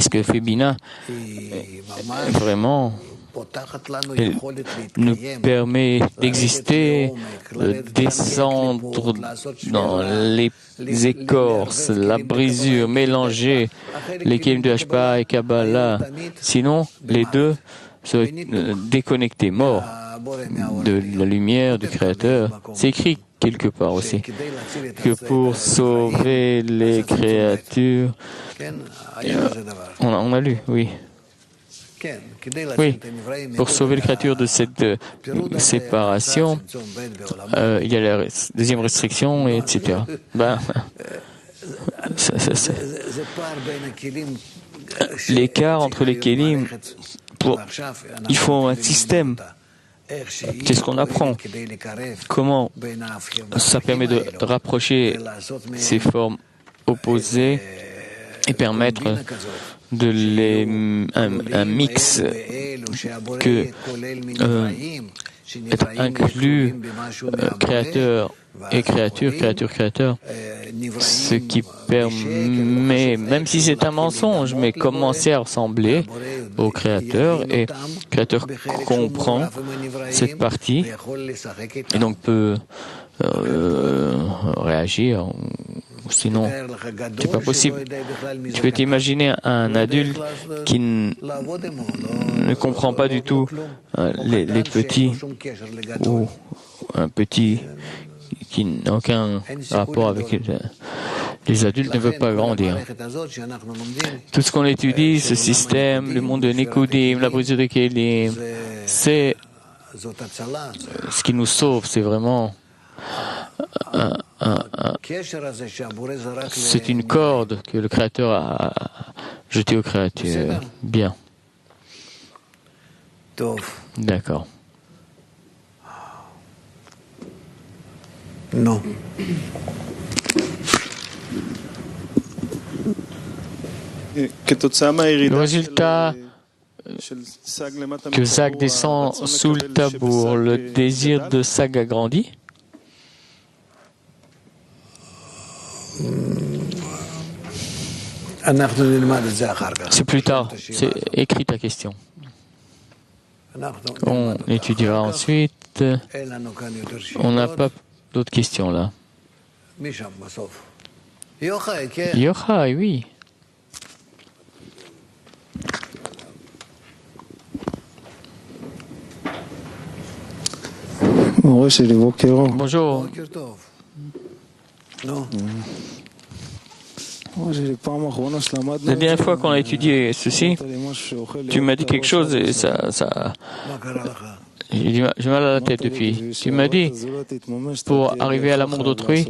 ce que fait Bina, vraiment, nous permet d'exister, de descendre dans les écorces, la brisure, mélanger les kélim de Hashpa et Kabbalah. Sinon, les deux seraient déconnectés, morts de la lumière du Créateur. C'est écrit quelque part aussi que pour sauver les créatures, on a lu, oui. Oui, pour sauver les créatures de cette séparation, il y a la deuxième restriction, etc. L'écart entre les kélim, il faut un système. C'est ce qu'on apprend. Comment ça permet de rapprocher ces formes opposées et permettre de un mix que être inclus créateur et créature, ce qui permet, même si c'est un mensonge, mais commencer à ressembler au créateur, et le créateur comprend cette partie et donc peut réagir. Sinon, c'est pas possible. Tu peux t'imaginer un adulte qui ne comprend pas du tout les petits, ou un petit qui n'a aucun rapport avec les adultes ne veulent pas grandir. Tout ce qu'on étudie, ce système, le monde de Nikodim, la brisure de Kélim, c'est ce qui nous sauve, c'est vraiment c'est une corde que le Créateur a jetée aux créatures. Bien. D'accord. Non. Le résultat que Zag descend sous le tabour, le désir de Zag a grandi. C'est plus tard, c'est écrit ta question. On étudiera ensuite. On n'a pas d'autres questions là. Yochai, oui. Bonjour. La dernière fois qu'on a étudié ceci, tu m'as dit quelque chose et j'ai mal à la tête depuis. Tu m'as dit, pour arriver à l'amour d'autrui,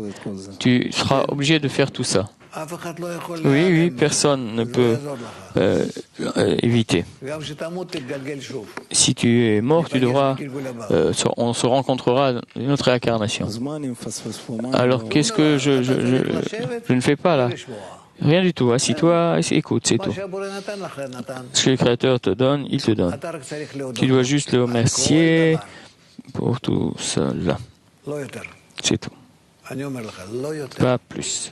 tu seras obligé de faire tout ça. Oui, personne ne peut éviter. Si tu es mort, tu devras, on se rencontrera dans une autre incarnation. Alors qu'est-ce que je ne fais pas là? Rien du tout. Assis-toi, écoute, c'est tout. Ce que le Créateur te donne, il te donne. Tu dois juste le remercier pour tout cela. C'est tout. Pas plus.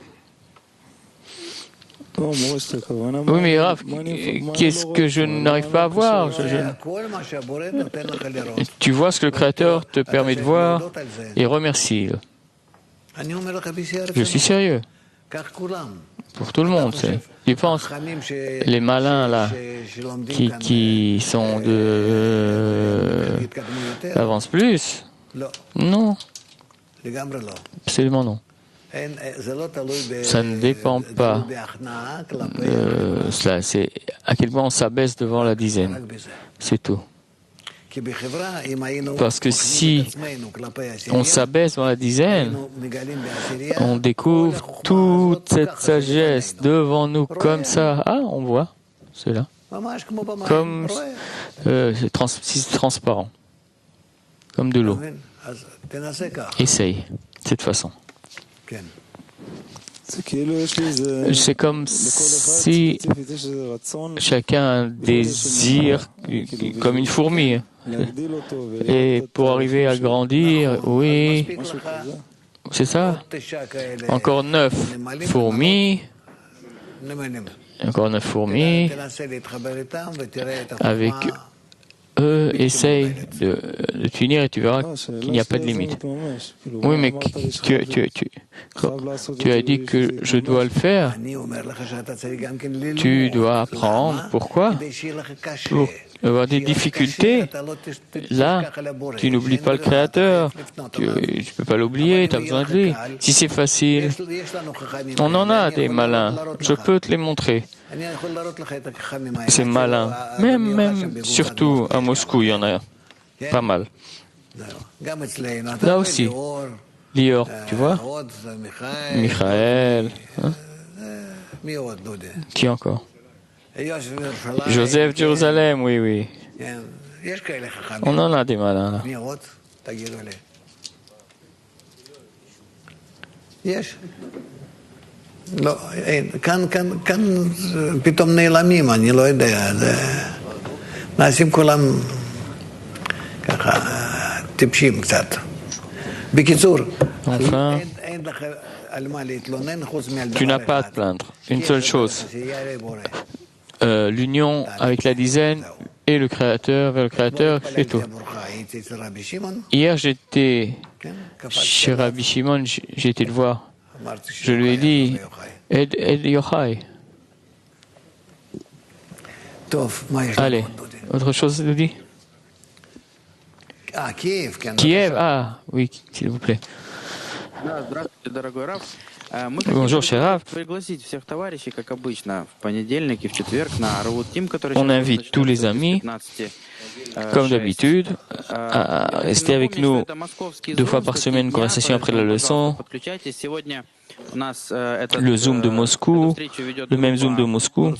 Oui, mais Rav, qu'est-ce que je n'arrive pas à voir? Tu vois ce que le Créateur te permet de voir et remercie-le. Je suis sérieux. Pour tout le monde, tu penses, les malins là, qui sont avancent plus? Non. Absolument non. Ça ne dépend pas de cela. C'est à quel point on s'abaisse devant la dizaine. C'est tout. Parce que si on s'abaisse dans la dizaine, on découvre toute cette sagesse devant nous comme ça. Ah, on voit cela. Comme si c'est transparent. Comme de l'eau. Essaye, de cette façon. C'est comme si chacun a un désir comme une fourmi. Et pour arriver à grandir, oui, c'est ça. Encore 9 fourmis. Encore 9 fourmis. Avec eux, essaye de t'unir et tu verras qu'il n'y a pas de limite. Oui, mais tu as dit que je dois le faire. Tu dois apprendre. Pourquoi? Pour avoir des difficultés. Là, tu n'oublies pas le Créateur. Tu ne peux pas l'oublier, tu as besoin de lui. Si c'est facile, on en a des malins. Je peux te les montrer. C'est malin. Même, surtout à Moscou, il y en a pas mal. Là aussi, Lior, tu vois, Michael, hein? Qui encore? Joseph Jérusalem, oui. On en a des malins là. לא, כאן פתאום נעלמים, אני לא יודע, נעשים כולם ככה טיפשים קצת. בקיצור, אין לך על מה להתלונן חוץ מעל דבר אחד. Tu n'as pas à te plaindre. Une seule chose. L'union avec la dizaine et le Créateur vers le Créateur, c'est tout. Hier, j'étais chez Rabbi Shimon, j'ai été le voir. Je lui ai dit, Ed Yochai. Allez, autre chose, Dodi? Kiev, ah, oui, s'il vous plaît. Bonjour, cher Rav. On invite tous les amis, comme d'habitude, à rester avec nous 2 fois par semaine, conversation après la leçon. Le Zoom de Moscou, le même Zoom de Moscou.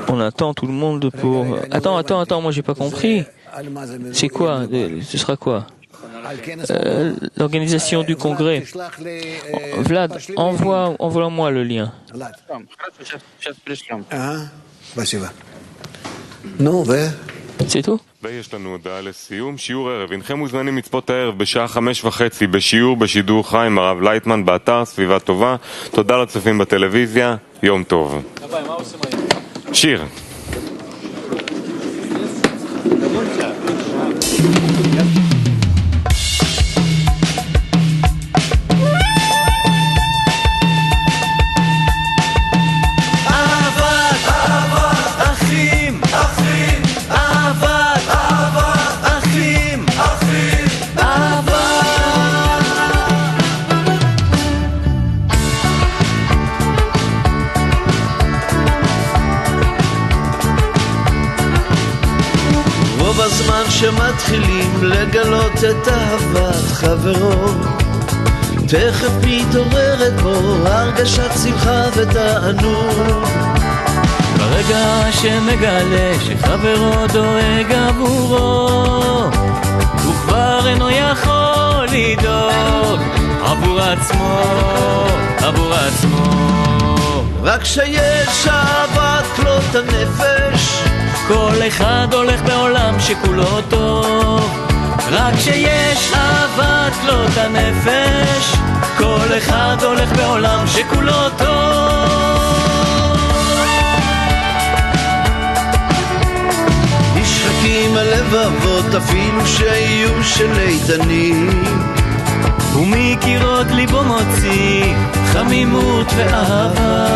On attend tout le monde pour... Attends, moi j'ai pas compris. C'est quoi? Ce sera quoi? L'organisation du congrès. Vlad, envoie-moi le lien. C'est tout? ויש לנו הודעה לסיום, שיעור ערב. הנכם מוזמנים לצפות הערב בשעה 5:30 בשיעור בשידור חי עם הרב לייטמן באתר סביבה טובה. תודה לצופים בטלוויזיה, יום טוב. שיר. בזמן שמתחילים לגלות את אהבת חברו תכף מתעוררת בו הרגשת שמחה ותענוג ברגע שמגלה שחברו דואג עבורו הוא כבר אינו יכול לדאוג עבור עצמו רק שיש אהבת כלות הנפש כל אחד הולך בעולם שכולו טוב רק שיש אהבת כלות הנפש כל אחד הולך בעולם שכולו טוב נשחקים הלבבות אפילו שיהיו של איתנים ומקירות ליבו מוציא חמימות ואהבה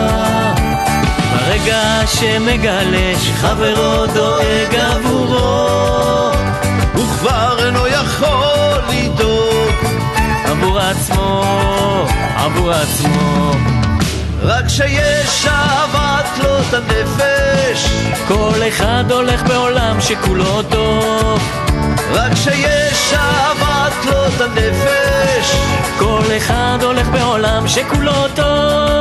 ברגע שמגלה שחברו דואג עבורו הוא כבר אינו יכול לדאוג עבור עצמו רק שיש אהבת כלות הנפש כל אחד הולך בעולם שכולו טוב רק שיש אהבת כלות הנפש כל אחד הולך בעולם שכולו טוב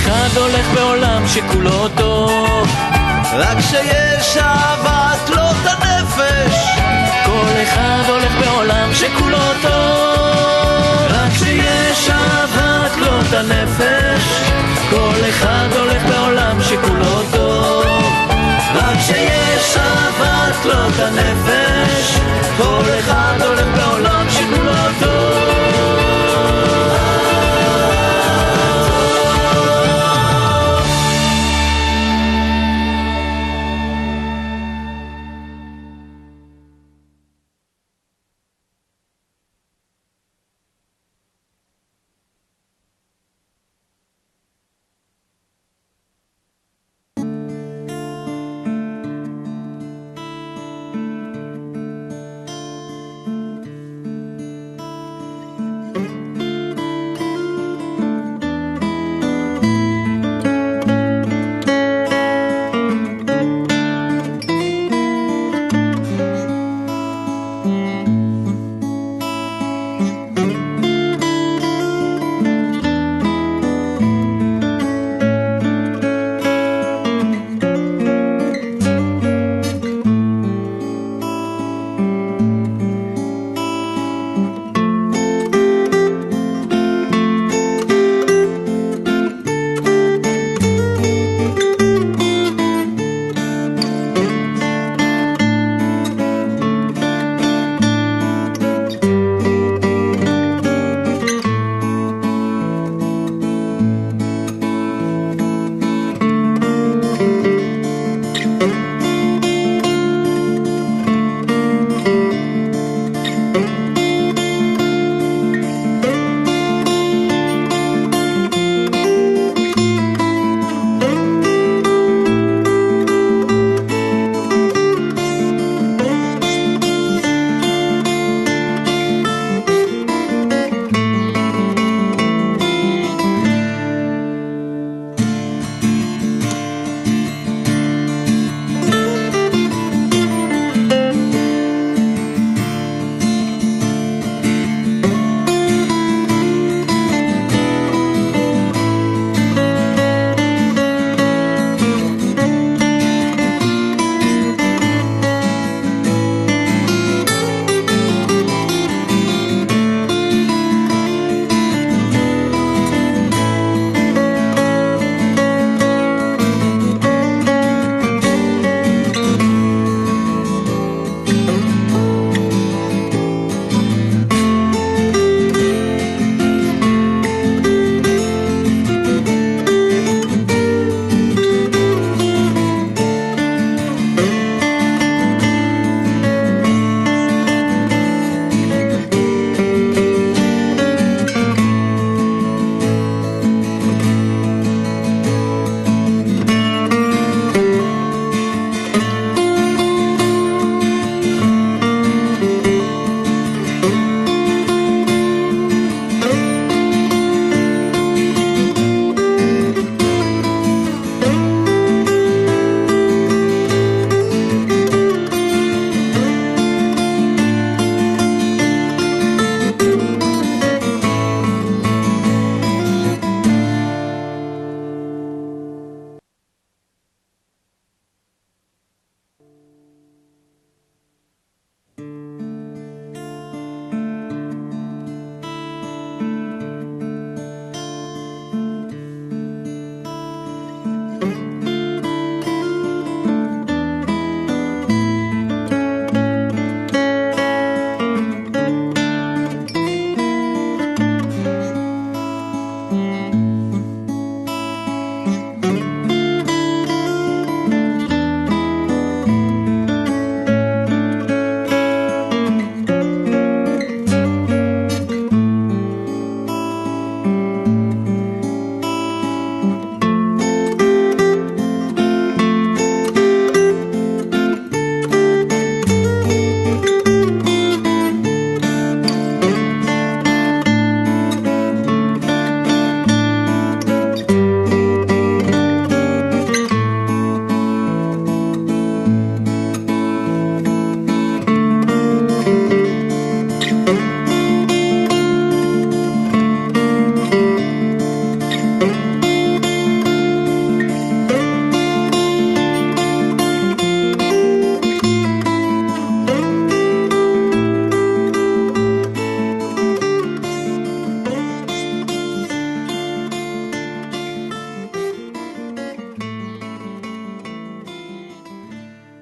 אחד הולך בעולם שכולו טוב רק שיש אהבת כלות הנפש כל אחד הולך בעולם שכולו טוב רק שיש אהבת כלות הנפש כל אחד הולך בעולם שכולו טוב רק שיש אהבת כלות הנפש כל אחד הולך בעולם